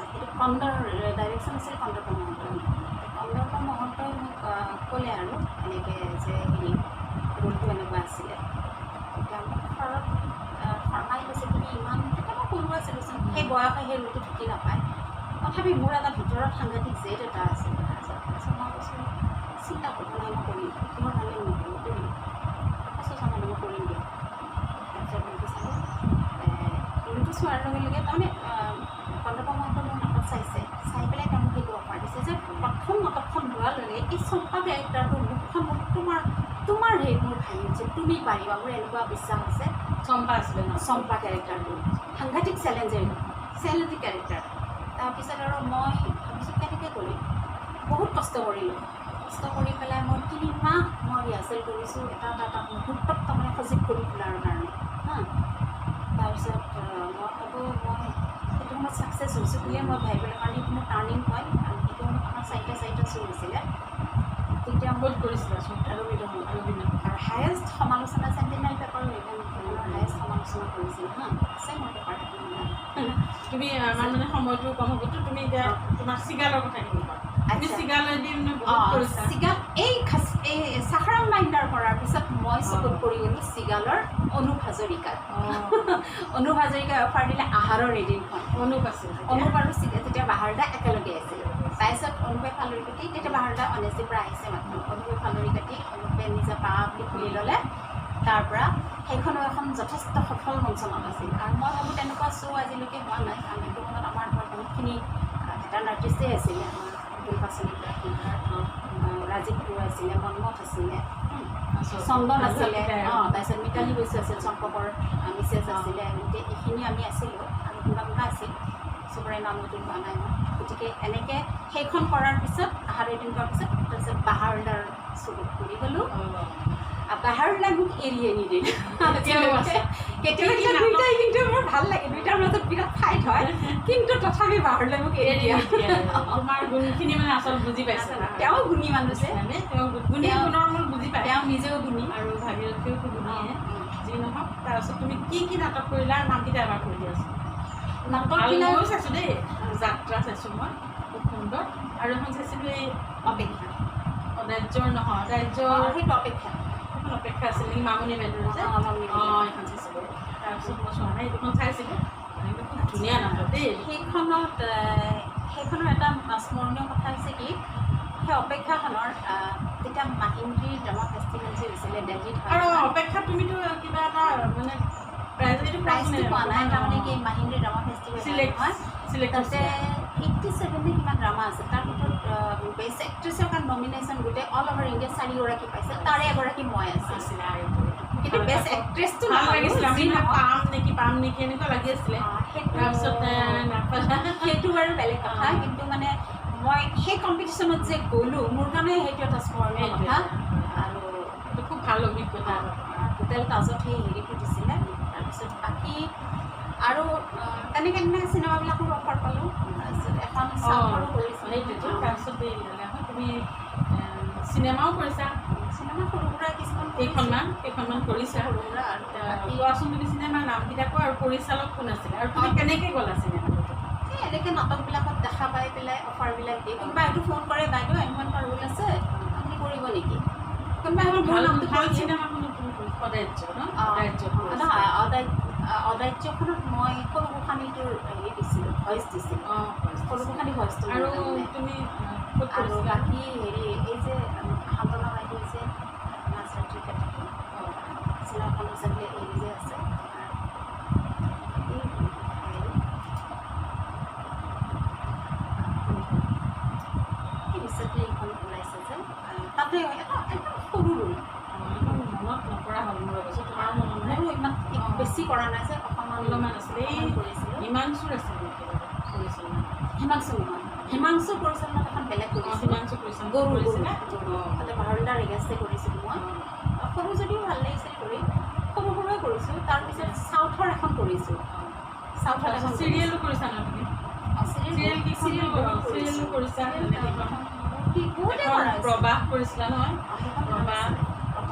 সেইটো কন্দৰ ডাইৰেকশ্যন আছিল কন্দৰ্প মহন্তই কন্দৰ্প মহন্তই মোক ক'লে আৰু এনেকৈ যে হেৰি ৰোলটো এনেকুৱা আছিলে তেতিয়া মোক ঘৰত শৰ্মাই কৈছে তুমি ইমান তেতিয়া মই সৰু আছিলোচোন সেই বয়সে সেই ৰোলটো ঢুকি নাপায় তথাপি মোৰ এটা ভিতৰত সাংঘাতিক জেদ এটা আছিল তাৰপিছত মই কৈছোঁ চিন্তা কৰিব নাই মই কৰিম কিহৰ কাৰণে নকৰিম কৰিম কৈছোঁ মই কৰিম দিয়ক তাৰপিছত ৰোলটো চালোঁ ৰোলটো চোৱাৰ লগে লগে তাৰমানে কন্দৰ্প মহন্তৰ মোৰ নাটক চাই পেলাই তেওঁ মোক সেইটো অফাৰ দিছে যে প্ৰথম নাটকখন লোৱাৰ লগে এই চম্পা কেৰেক্টাৰটো মুখখন তোমাৰ হেৰি মোৰ ভাই হৈছে তুমি পাৰিবা মোৰ এনেকুৱা বিশ্বাস আছে চম্পা আছিলে ন চম্পা কেৰেক্টাৰটো সাংঘাতিক চেলেঞ্জিং কেৰেক্টাৰ তাৰপিছত আৰু মই ভাবিছোঁ কেনেকৈ কৰিম বহুত কষ্ট কৰিলোঁ কষ্ট কৰি পেলাই মই 3 মাহ মই ৰিহাৰ্চেল কৰিছোঁ এটা মুহূৰ্তত তাৰমানে সজীৱ কৰি তোলাৰ কাৰণে তাৰপিছত মই ভাবোঁ মই সেইটো সময়ত ছাকচেছ হৈছোঁ বুলিয়ে মই ভাবিবলৈ কাৰণ এইটো মোৰ টাৰ্ণিং পইণ্ট আৰু সেইটো সময়ত আমাৰ 4টা শ্ব' হৈছিলে তেতিয়া ক'ত কৰিছিলা আৰু হায়েষ্ট সমালোচনা চেণ্টিনেল পেপাৰ হায়েষ্ট সমালোচনা কৰিছিল আছে মোৰ পেপাৰ তুমি আমাৰ মানে সময়টো কম হ'বতো তুমি এতিয়া তোমাৰ চিগালৰ কথা কৈ তুমি চিগালেদি মানে বহুত কৰিছা চিগাল এই চাহাৰাম মাইণ্ডাৰ কৰাৰ পিছত মই চকুত পৰি গ'লোঁ চিগালৰ অনুপ হাজৰিকাত অনুপ হাজৰিকাই অফাৰ দিলে আহাৰৰ এদিনখন অনুপ আছিল অনুপ আৰু তেতিয়া বাহাৰদা একেলগে আছিল তাৰপিছত অনুপে ফালৰি কাটি তেতিয়া বাহাৰদা অনেষ্টিৰ পৰা আহিছে মাত্ৰ অনুপে ফালৰি কাটি অনুপে নিজে পা বুলি খুলি ল'লে তাৰপৰা সেইখনো এখন যথেষ্ট সফল মঞ্চনাট আছিল আৰু মই ভাবোঁ তেনেকুৱা শ্ব' আজিলৈকে হোৱা নাই কাৰণ সেইটো সময়ত আমাৰ ধৰক বহুতখিনি ভেটাৰ্ণ আৰ্টিষ্টেই আছিলে আমাৰ অতুল পাচলিকা ৰাজীৱ বৰুৱা আছিলে মন্মথ আছিলে চন্দন আছিলে তাৰপিছত মিতালী বৈশ্য আছিল চম্পকৰ মিছেছ আছিলে এইখিনি আমি আছিলোঁ আৰু কোনোবা আছিল চবৰে নাম নতুন হোৱা নাই মই গতিকে এনেকৈ সেইখন কৰাৰ পিছত আহাৰৰ দিন কৰাৰ পিছত তাৰপিছত বাহাৰদাৰ চকুত পৰি গ'লোঁ বাহাৰদাই মোক এৰিয়ে নিদিলে কেতিয়াবা দুইটাই কিন্তু মোৰ ভাল লাগে দুইটাৰ মাজত বিৰাট ফাইট হয় কিন্তু তথাপি বাহাৰদাই মোক এৰি দিয়ে তোমাৰ গুণখিনি মানে আচল বুজি পাইছে তেওঁ গুণী মানুহ যে তেওঁ গুণৰ মূল বুজি পায় তেওঁ নিজেও গুণী আৰু ভাগীৰথীও গুণীয়ে যি নহওক তাৰপিছত তুমি কি নাটক কৰিলা নামকেইটা এবাৰ কৈ দিয়াচোন নাটকবিলাক চাইছোঁ দেই যাত্ৰা চাইছোঁ মই খুব সুন্দৰ আৰু এখন চাইছিলোঁ এই অপেক্ষা অদাৰ্যৰ নহয় অদাৰ্যৰ সেইটো অপেক্ষা এখন অপেক্ষা আছিল নেকি মামনি বাইদেউৰ যে এইখন চাইছিলোঁ তাৰপিছত মই চোৱা নাই এইখন চাইছিলোঁ খুব ধুনীয়া নাটক দেই সেইখনৰ এটা স্মৰণীয় কথা হৈছে কি সেই অপেক্ষাখনৰ তেতিয়া মাহিন্দ্ৰী ড্ৰামা ফেষ্টিভেল যে হৈছিলে দিল্লীত আৰু অপেক্ষা তুমিতো কিবা এটা মানে প্ৰাইজটো পোৱা নাই তাৰমানে কি মাহিন্দ্ৰী ড্ৰামা ফেষ্টিভেল হয় তাতে 87 কিমান ড্ৰামা আছে তাৰ ভিতৰত বেষ্ট এক্ট্ৰেছৰ কাৰণে নমিনেশ্যন গোটেই অল অভাৰ ইণ্ডিয়াত 4গৰাকী পাইছে তাৰে এগৰাকী মই আছিলে কিন্তু বেষ্ট এক্ট্ৰেছটো পাম নেকি এনেকুৱা লাগি আছিলে তাৰপিছত নাপালা সেইটো বাৰু বেলেগ কথা কিন্তু মানে মই সেই কম্পিটিশ্যনত যে গ'লোঁ মোৰ কাৰণে সেইটো এটা স্মৰণীয় কথা আৰু খুব ভাল অভিজ্ঞতা হোটেল তাজত সেই হেৰিটো দিছিলে তাৰপিছত বাকী আৰু তেনেকৈ চিনেমাবিলাকো অফাৰ পালোঁ তাৰপিছত এখন চাউথৰো কৰিছিলোঁ সেইটোতো তাৰপিছত তুমি চিনেমাও কৰিছা চিনেমা সৰু সুৰা কিছুমান কেইখনমান কৰিছা সৰু সুৰা আৰু কোৱাচোন তুমি চিনেমাৰ নামকেইটা কোৱা আৰু পৰিচালক কোন আছিলে আৰু তুমি কেনেকৈ গ'লা চিনেমাটো এনেকৈ নাটকবিলাকত দেখা পাই পেলাই অফাৰবিলাক দিয়ে কোনোবা এইটো ফোন কৰে বাইদেউ এনেকুৱা এটা ৰোল আছে আপুনি কৰিব নেকি কোনোবা এখন মোৰ নামটো ভাল চিনেমাখন অদাৰ্যখনত মই সৰু গোসানীটোৰ হেৰি দিছিলোঁ ভইচ দিছিলোঁ সৰু গোসানী ভইচটো আৰু তুমি আৰু বাকী হেৰি এই যে সান্তনা বাইদেউ যে নাচ ৰাত্ৰি ক্ষেত্ৰত চিনেমাখন হৈছে বোলে হেৰি যে বেছি কৰা নাই যে অকণমান অলপমান আছিলে এই কৰিছিলোঁ। হিমাংশুৰ আছিলে কৰিছিল হিমাংশু নহয়, হিমাংশু পৰিচালনাত এখন বেলেগ কৰিছিলোঁ। হিমাংশু পৰিচালনা গৰু কৰিছিলে তাতে বাহৰিলা ৰেগেষ্টে কৰিছিলোঁ মই। সৰু যদিও ভাল লাগিছিল কৰি, সৰু সৰুৱে কৰিছোঁ। তাৰপিছত চাউথৰ এখন কৰিছোঁ, চাউথত এখন চিৰিয়েলো কৰিছা ন তুমি চিৰিয়েল চিৰিয়েলো কৰিছা বহুতে এখন কৰা প্ৰবাস কৰিছিলা নহয় প্ৰবাস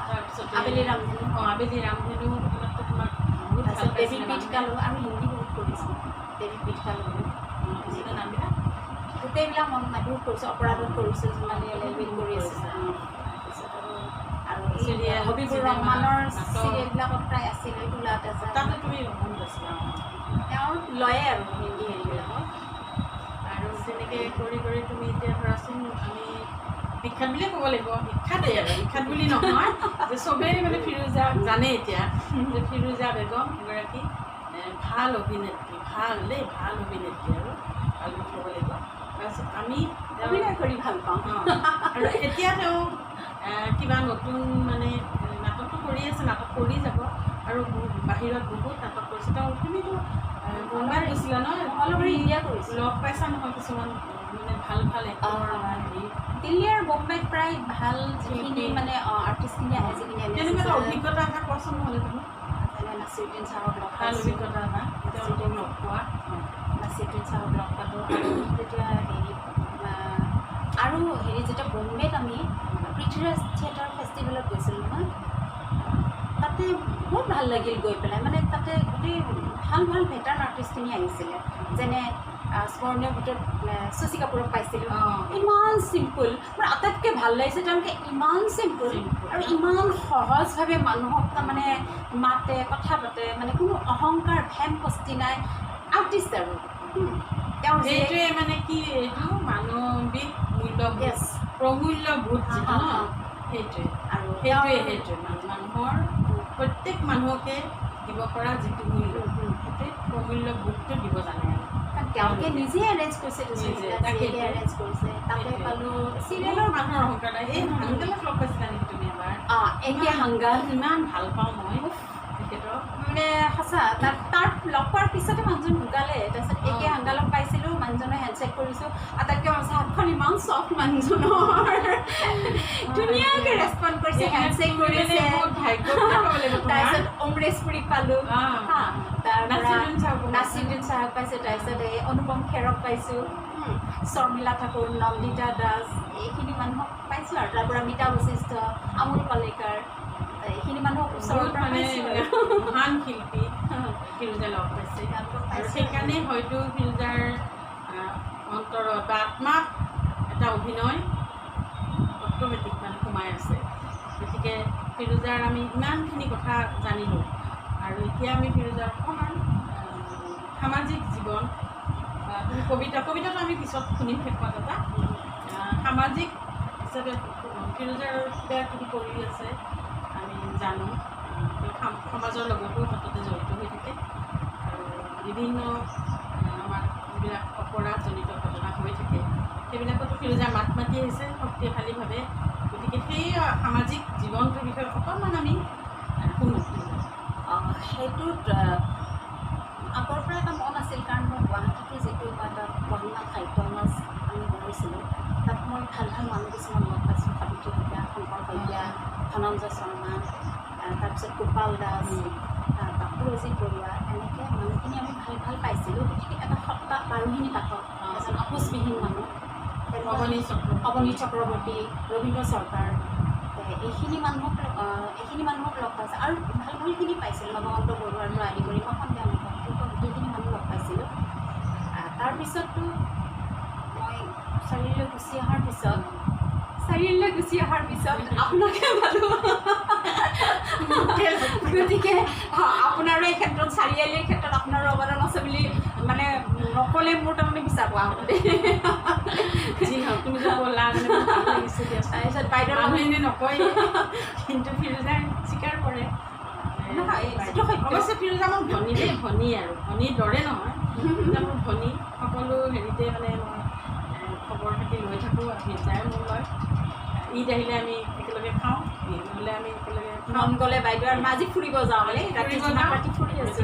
তাৰপিছত আবেলি ৰামধেনু, আবেলি ৰামধেনু এইবিলাকতো তোমাক বহুত ভাল তাৰপিছত দেৱী পাইছিলে পীঠ কালো, আমি হিন্দী বহুত কৰিছোঁ। দেৱী পীঠ কালো মানুহে নামবিলাক গোটেইবিলাক মন নাই বহুত কৰিছোঁ। অপৰাধত কৰিছোঁ, জোনালী এলএলবিত কৰি আছোঁ। তাৰপিছত আৰু চিৰিয়েল, হবিবুৰ ৰহমানৰ চিৰিয়েলবিলাকত প্ৰায় আছিলে তোলা তেজা তাতে তুমি মন গৈছিলা তেওঁৰ লয়ে আৰু হিন্দী হেৰিবিলাকত। আৰু তেনেকৈ কৰি কৰি তুমি এতিয়া ধৰাচোন আমি বিখ্যাত বুলিয়ে ক'ব লাগিব বিখ্যাতেই আৰু বিখ্যাত বুলি নহয় যে চবেই মানে ফিৰোজাক জানে এতিয়া যে ফিৰোজা বেগম এগৰাকী ভাল অভিনেত্ৰী ভাল অভিনেত্ৰী আৰু ভাল বুলি ক'ব লাগিব। তাৰপিছত আমি অভিনয় কৰি ভাল পাওঁ। আৰু এতিয়া তেওঁ কিবা নতুন মানে নাটকটো কৰি আছে, নাটক কৰি যাব আৰু বাহিৰত বহুত নাটক কৰিছে। তেওঁ তুমিতো মুম্বাইত গৈছিলা নহয়, অল অভাৰ ইণ্ডিয়া কৰিছোঁ। লগ পাইছা নহয় কিছুমান মানে ভাল এক্টৰ হেৰি দিল্লী আৰু বোম্বাইত প্ৰায় ভাল যিখিনি মানে আৰ্টিষ্টখিনি আহে, যিখিনি তেনেকুৱা এটা অভিজ্ঞতা এটা কোৱাচোন নহ'লে তুমি নাছিৰুদ্দিন চাহক লগ ভাল পাইছোঁ। অভিজ্ঞতা এটা তেওঁলোকক লগ পোৱা নাছিৰুদ্দিন চাহক লগ পালোঁ। আৰু তেতিয়া হেৰি আৰু হেৰি যেতিয়া বোম্বেত আমি পৃথ্বীৰাজ থিয়েটাৰ ফেষ্টিভেলত গৈছিলোঁ নহয়, তাতে বহুত ভাল লাগিল গৈ পেলাই। মানে তাতে গোটেই ভাল ভেটাৰ্ণ আৰ্টিষ্টখিনি আহিছিলে, যেনে স্মৰণীয় ভিতৰত শশী কাপুৰক পাইছিলোঁ। ইমান চিম্পুল, মোৰ আটাইতকৈ ভাল লাগিছে তেওঁলোকে ইমান চিম্পুল আৰু ইমান সহজভাৱে মানুহক তাৰমানে মাতে, কথা পাতে, মানে কোনো অহংকাৰ ভেম কস্তি নাই, আৰ্টিষ্ট আৰু তেওঁৰ সেইটোৱে মানে কি এইটো মানৱিক মূল্যবোধ প্ৰমূল্যবোধ যিটো ন সেইটোৱে আৰু সেইটোৱে মানুহৰ প্ৰত্যেক মানুহকে দিব পৰা যিটো মূল্য সেইটোৱে প্ৰমূল্যবোধটো দিব জানে আৰু তেওঁলোকে নিজে এৰেঞ্জ কৰিছে, এৰেঞ্জ কৰিছে। তাতে পালোঁ চিৰিয়েলৰ মানুহৰ অহংকাৰ নাই। এই হাংগালক লগ পাইছিলা নেকি তুমি এবাৰ? একে হাংগাল ইমান ভাল পাওঁ মই তেখেতক, মানে সঁচা। তাৰ লগ পোৱাৰ পিছতে মানুহজন ঢুকালে। তাৰপিছত একে হাংগালক পাইছিলোঁ, মানুহজনে হেণ্ডশ্বেক কৰিছোঁ। আটাইতকৈ হৈছে হাতখন ইমান চফ্ট মানুহজনৰ, ধুনীয়াকৈ ৰেচপণ্ড কৰিছে, হেণ্ডশ্বেক কৰিছে। তাৰপিছত অমৰেশ পুৰীক পালোঁ, নাছিৰুদ্দিন চাহক পাইছোঁ। তাৰপিছত এই অনুপম খেৰক পাইছোঁ, শৰ্মিলা ঠাকুৰ, নন্দিতা দাস, এইখিনি মানুহক পাইছোঁ। আৰু তাৰ পৰা মিতা বশিষ্ঠ, আমোল পালেকাৰ, এইখিনি মানুহক ওচৰৰ পৰা পাইছোঁ। মহান শিল্পী ফিৰোজা লগ পাইছে আৰু সেইকাৰণেই হয়তো ফিৰোজাৰ অন্তৰত বা আত্মাত এটা অভিনয় অট'মেটিক মানে সোমাই আছে। গতিকে ফিৰোজাৰ আমি ইমানখিনি কথা জানিলোঁ আৰু এতিয়া আমি ফিৰোজাৰ অকণমান সামাজিক জীৱন তুমি কবিতাটো আমি পিছত শুনিম শেষত এটা সামাজিক হিচাপে ফিৰোজাৰ কিবা কিবি কৰি আছে আমি জানো। সমাজৰ লগতো সততে জড়িত হৈ থাকে আৰু বিভিন্ন আমাৰ যিবিলাক অপৰাধজনিত ঘটনা হৈ থাকে সেইবিলাকতো ফিৰোজা মাত মাতি আহিছে শক্তিশালীভাৱে। গতিকে সেই সামাজিক জীৱনটোৰ বিষয়ে অকণমান আমি শুনো। সেইটোত আগৰ পৰা এটা মন আছিল, কাৰণ মই গুৱাহাটীতো যিটো মই এটা বৰ্ণনা সাহিত্য সমাজ আমি গঢ়িছিলোঁ, তাত মই ভাল মানুহ কিছুমান লগ পাইছোঁ। সাবিত্ৰী শইকীয়া, শংকৰ শইকীয়া, ধনঞ্জয় শৰ্মা, তাৰপিছত গোপাল দাস, বাপুৰজিৎ বৰুৱা, এনেকৈ মানুহখিনি আমি ভাল পাইছিলোঁ। গতিকে এটা সত্তা বাৰুহিনী পাঠক, এজন আপোচবিহীন মানুহ, অৱনী চক্ৰৱৰ্তী, ৰবীন্দ্ৰ চৰকাৰ, এইখিনি মানুহক লগ পাইছোঁ। আৰু ভালখিনি পাইছিলোঁ, নৱকান্ত বৰুৱাৰ পৰা আদি কৰি মই সন্ধিয়া নাপাওঁ গোটেইখিনি মানুহ লগ পাইছিলোঁ। তাৰপিছততো মই চাৰিআলিলৈ গুচি অহাৰ পিছত আপোনাকে পালোঁ। গতিকে আপোনাৰো এই ক্ষেত্ৰত চাৰিআলিৰ ক্ষেত্ৰত আপোনাৰো অৱদান আছে বুলি মানে নক'লে মোৰ তাৰমানে বিচাৰ পোৱা হ'ব দেই। যি হওক তুমি যে ক'লা মানে ভাল লাগিছে দিয়া। তাৰপিছত বাইদেউ মানুহে নকয় কিন্তু ফিৰোজাই স্বীকাৰ কৰে। অৱশ্যে ফিৰোজা মোৰ ভনী দেই, ভনী আৰু ভনীৰ দৰে নহয়, মোৰ ভনী। সকলো হেৰিতে মানে মই খবৰ খাতি লৈ থাকোঁ, ফিৰোজাই মোৰ লয়। ঈদ আহিলে আমি একেলগে খাওঁ, দিয়ে নহ'লে আমি একেলগে মন গ'লে বাইদেউ আৰু আজি ফুৰিব যাওঁ বোলে ৰাতি ফুৰি আছোঁ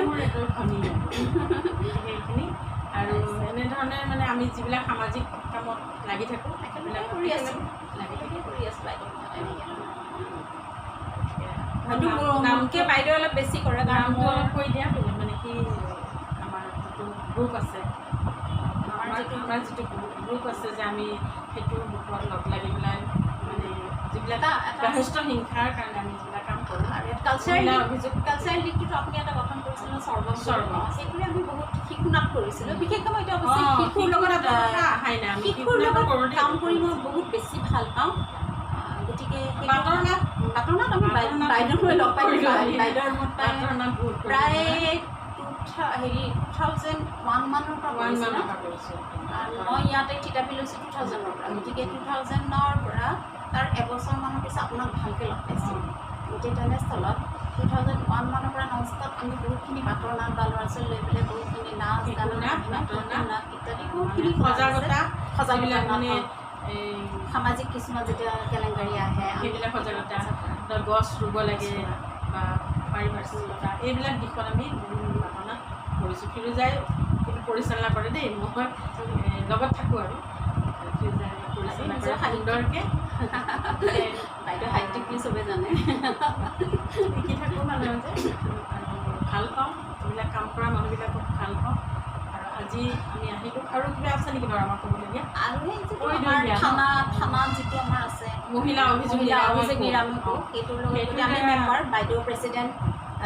মোৰ এইটো ধনী সেইখিনি আৰু এনেধৰণে মানে আমি যিবিলাক সামাজিক কামত লাগি থাকোঁ একেলগে কৰি আছোঁ বাইদেউ নামকে বাইদেউ অলপ বেছি কৰে নামটো অলপ কৈ দিয়া মানে কি আমাৰ যিটো গ্ৰুপ আছে আমাৰ যিটো গ্ৰুপ আছে যে আমি সেইটোৰ ওপৰত লগ লাগি পেলাই মানে যিবিলাক গাৰ্হস্থ্য হিংসাৰ কাৰণে আমি যিবিলাক কাম কৰোঁ আৰু কালচাৰেল দিশটোতো আপুনি এটা গঠন কৰিছিল সৰ্ব সেইটোৱে আমি বহুত শিশু নাট কৰিছিলোঁ বিশেষকৈ মই এতিয়া অৱশ্যে শিশুৰ লগত কাম কৰি মই বহুত বেছি ভাল পাওঁ গতিকে বাটৰ নাট আমি বাইদেউৰ হৈ লগ পাইছোঁ বাইদেউৰ মত প্ৰায় 2001 মানৰ পৰা কৰিছিলোঁ মই ইয়াতে থিতাপি লৈছোঁ 2000ৰ পৰা গতিকে 2000ৰ পৰা তাৰ এবছৰমানৰ পিছত আপোনাক ভালকৈ লগ পাইছোঁ গতিকে তেনেস্থলত 2001 মানৰ পৰা ননষ্টপ আমি বহুতখিনি বাটৰ নাট বা ল'ৰা ছোৱালী লৈ পেলাই বহুতখিনি নাচ গান নাট ইত্যাদি বহুতখিনি সজাগতা মানে সামাজিক কিছুমান যেতিয়া কেলেংকাৰী আহে সেইবিলাক সজাগতা গছ ৰুব লাগে বা পাৰিপাৰ্শ্বিকতা এইবিলাক দিশত আমি ঘটনা কৰিছোঁ ফিৰোজাই কিন্তু পৰিচালনা কৰে দেই মই লগত থাকোঁ আৰু ফিৰোজাই পৰিচালনা কৰে সুন্দৰকৈ বাইদেউ সাহিত্যিক চবেই জানে শিকি থাকোঁ মাজে মাজে আৰু ভাল পাওঁ এইবিলাক কাম কৰা মানুহবিলাকক ভাল পাওঁ আৰু আজি আমি আহিলোঁ আৰু কিবা আছে নেকি বাৰু আমাৰ ক'বলগীয়া আৰু থানা যিটো আমাৰ আছে মহিলা অভিযোগ নিৰাময় সেইটোৰ লগত আমি মেম্বাৰ বাইদেউ প্ৰেচিডেণ্ট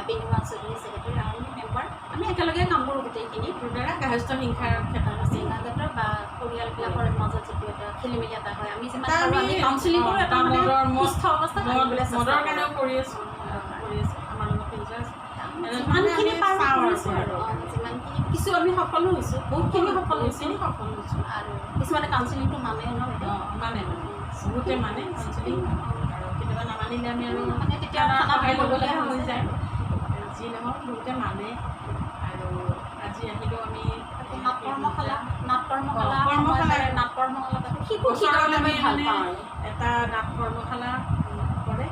বিনিময় চৌধুৰী ছেক্ৰেটাৰী আমি মেম্বাৰ আমি একেলগে কাম কৰোঁ গোটেইখিনি দ্বাৰা গাৰ্হস্থ্য হিংসাৰ ক্ষেত্ৰত ক্ষেত্ৰত বা পৰিয়ালবিলাকৰ মাজত যিটো এটা খেলি মেলি এটা হয় আমি যিমান পাৰোঁ আমি কাউন্সিলিং কৰোঁ এটা মানে সুস্থ অৱস্থাত মদৰ কাৰণেও কৰি আছোঁ আমাৰ লগত ফিৰোজা আছে যিমানখিনি পাৰোঁ কৰিছোঁ আৰু যিমানখিনি কিছু আমি সফলো হৈছোঁ বহুতখিনি সফল হৈছোঁ আৰু কিছুমানে কাউন্সিলিংটো মানে মানে বহুতে মানে কাউন্সিলিং আৰু কেতিয়াবা নামানিলে আমি আৰু মানে তেতিয়া খানা খাই ল'বলগীয়া হৈ যায় যি নহওক বহুতে মানে আৰু আজি আহিলেও আমি নাট কৰ্মশালা এটা নাট কৰ্মশালা কৰে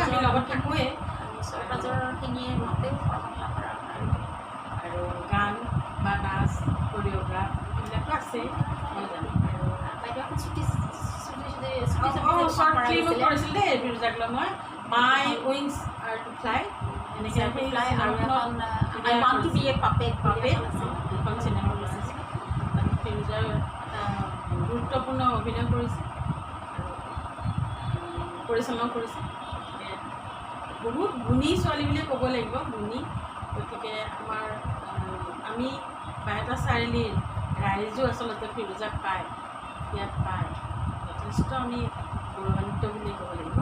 আমি লগত থাকোঁৱেই ওচৰ পাজৰখিনিয়ে মাতেও কৰ্মশালা কৰা আৰু গান বা নাচ কৰিঅ'গ্ৰাফ এইবিলাকো আছেই মই জানো আৰু বাইদেউ এখন শ্বৰ্ট ফিল্মো কৰিছিল দেই ফিৰোজাক লৈ মই my wings are to fly এনেকৈ আৰু এখন I want to be a puppet এখন চিনেমা বনাইছে তাত ফিৰোজাৰ এটা গুৰুত্বপূৰ্ণ অভিনয় কৰিছে আৰু পৰিচালনাও কৰিছে বহুত গুণী ছোৱালী বুলিয়ে ক'ব লাগিব গুণী গতিকে আমাৰ আমি বাইহাটা চাৰিআলিৰ ৰাইজো আচলতে ফিৰোজাক পায় ইয়াত পায় যথেষ্ট আমি গৌৰৱান্বিত বুলি ক'ব লাগিব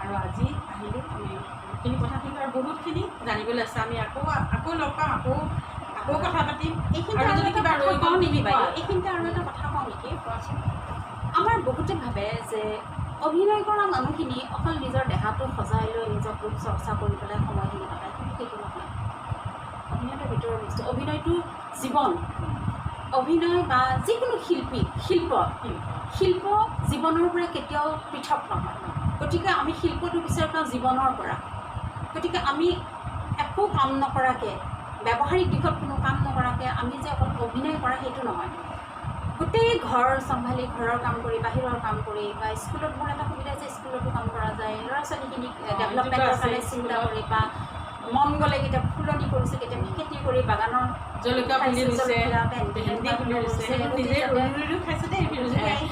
আৰু আজি আহিলোঁ আমি বহুতখিনি কথাখিনি আৰু বহুতখিনি জানিবলৈ আছে আমি আকৌ লগ পাম আকৌ কথা পাতিম এইখিনিতে আৰু এটা কথা কওঁ নেকি বাইদেউ এইখিনিতে আৰু এটা কথা কওঁ নেকি কোৱাচোন আমাৰ বহুতে ভাবে যে অভিনয় কৰা মানুহখিনি অকল নিজৰ দেহাটো সজাই লৈ নিজক ৰূপ চৰ্চা কৰি পেলাই সময়খিনি কটায় কিন্তু সেইটো নহয় অভিনয়টোৰ ভিতৰৰ বস্তু অভিনয়টো জীৱন অভিনয় বা যিকোনো শিল্প জীৱনৰ পৰা কেতিয়াও পৃথক নহয় গতিকে আমি শিল্পটো বিচাৰি পাওঁ জীৱনৰ পৰা গতিকে আমি একো কাম নকৰাকৈ ব্যৱহাৰিক দিশত কোনো কাম নকৰাকৈ আমি যে অকল অভিনয় কৰা সেইটো নহয় গোটেই ঘৰ চম্ভালি ঘৰৰ কাম কৰি বাহিৰৰ কাম কৰি বা স্কুলত মোৰ এটা সুবিধা যে স্কুলতো কাম কৰা যায় ল'ৰা ছোৱালীখিনিক ডেভেলপমেণ্টৰ কাৰণে চিন্তা কৰি বা মন গ'লে কেতিয়াবা ফুলনি কৰিছে কেতিয়াবা খেতি কৰি বাগানৰ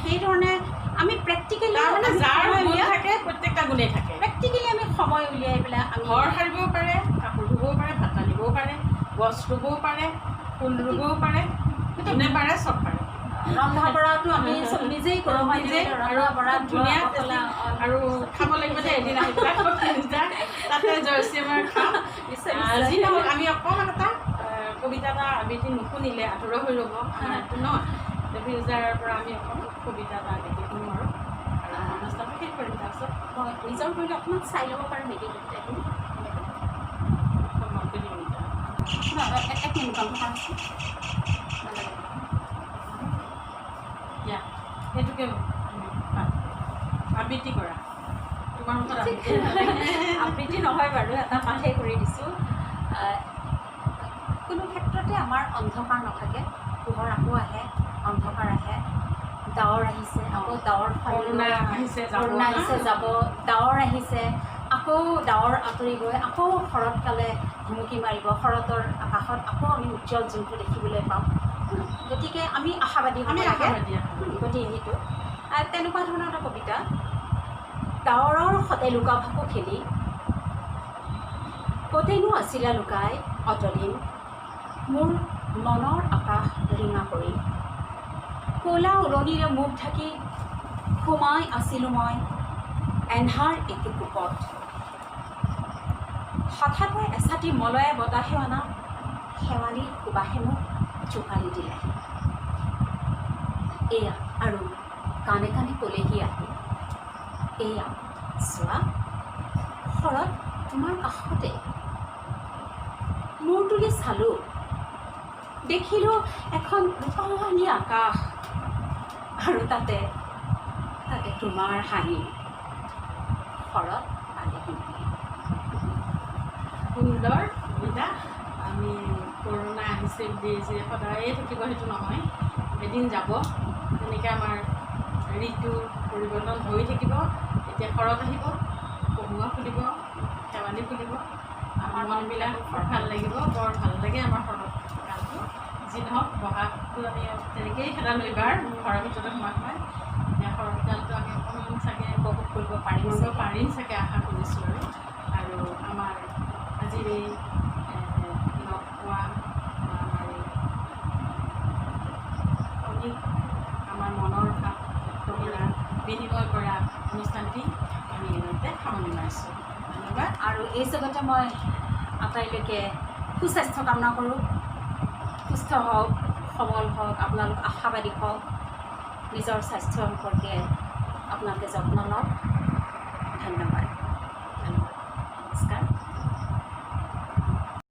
সেইধৰণে আমি প্ৰেক্টিকেলি আমি সময় উলিয়াই পেলাই আমি ঘৰ সাৰিবও পাৰে কাপোৰ ধুবও পাৰে ভাত ৰান্ধিবও পাৰে গছ ৰুবও পাৰে ফুল ৰুবও পাৰে যোনে পাৰে চব পাৰে ৰন্ধা বঢ়াটো আমি চব নিজেই কৰোঁ নিজেই ৰন্ধা বঢ়া ধুনীয়া আৰু খাব লাগিব যে এদিন আহি পেলাই তাতে জয়শ্ৰী আমাৰ খাম যি নহওক আমি অকণমান এটা কবিতা এটা আবৃত্তি নুশুনিলে আঁতৰ হৈ ৰ'ব আমাৰটো নহয় ফিৰোজাৰ পৰা আমি অকণমান কবিতা এটা আবৃত্তি শুনো আৰু অনুষ্ঠানটো শেষ কৰিম তাৰপিছত মই নিজৰ কৰিলে অকণমান চাই ল'ব পাৰোঁ নেকি কবিতাটো এক মিনিট সেইটোকে আবৃত্তি কৰা তোমাৰ মুখত আবৃত্তি নহয় বাৰু, এটা পাঠেই কৰি দিছোঁ। কোনো ক্ষেত্ৰতে আমাৰ অন্ধকাৰ নাথাকে, পোহৰ আকৌ আহে, অন্ধকাৰ আহে, ডাৱৰ আহিছে আকৌ ডাৱৰ কৰোণা আহিছে যাব, ডাৱৰ আহিছে আকৌ ডাৱৰ আঁতৰি গৈ আকৌ শৰৎকালে ভুমুকি মাৰিব, শৰতৰ আকাশত আকৌ আমি উজ্জ্বল যোনটো দেখিবলৈ পাম। গতিকে আমি আশাবাদী হ'ব লাগে। গতিকে সেইটো তেনেকুৱা ধৰণৰ এটা কবিতা। ডাৱৰৰ সতে লুকা ভাকু খেলি কতেনো আছিলা লুকাই অতদিন, মোৰ মনৰ আকাশ ৰিঙা কৰি, ক'লা উৰণিৰে মুখ ঢাকি সোমাই আছিলোঁ মই এন্ধাৰ এটি কোপত। হঠাতে এচাতি মলয়া বতাহে অনা শেৱালিৰ সুবাসে মোক জোকালি দিলে। এয়া আৰু কাণে কাণে ক'লেহি আহি, এয়া চোৱা শৰৎ তোমাৰ কাষতে। মূৰ তুলি চালোঁ, দেখিলোঁ এখন ৰূপালী আকাশ, আৰু তাতে তোমাৰ হাঁহি। শৰৎ পালেহি। সুন্দৰ কবিতা। আমি কৰোণা আহিছে বুলি যে সদায়ে থাকিব সেইটো নহয়, এদিন যাব। তেনেকৈ আমাৰ ঋতুৰ পৰিৱৰ্তন হৈ থাকিব। এতিয়া শৰৎ আহিব, কহুৱা ফুলিব, শেৱালি ফুলিব, আমাৰ মনবিলাক বৰ ভাল লাগিব, বৰ ভাল লাগে আমাৰ শৰৎ কালটো। যি নহওক বহাগটো আমি তেনেকৈয়ে খেদালো এইবাৰ ঘৰৰ ভিতৰতে সোমাই সোমাই। এতিয়া শৰৎ কালটো আমি অকণমান চাগে উপভোগ কৰিব পাৰিম চাগে, আশা কৰিছোঁ। আৰু আমাৰ আজিৰ এই লগ পোৱা আমাৰ এই অধিক আমাৰ মনৰ ভাৱ ব্যক্ত কৰা, বিনিময় কৰা অনুষ্ঠানটি আমি এইবাৰতে সামৰণি মাৰিছোঁ। ধন্যবাদ। আৰু এই জগতে মই আটাইলৈকে সুস্বাস্থ্য কামনা কৰোঁ। সুস্থ হওক, সবল হওক, আপোনালোক আশাবাদী হওক, নিজৰ স্বাস্থ্য সম্পৰ্কে আপোনালোকে যত্ন লওক। ধন্যবাদ।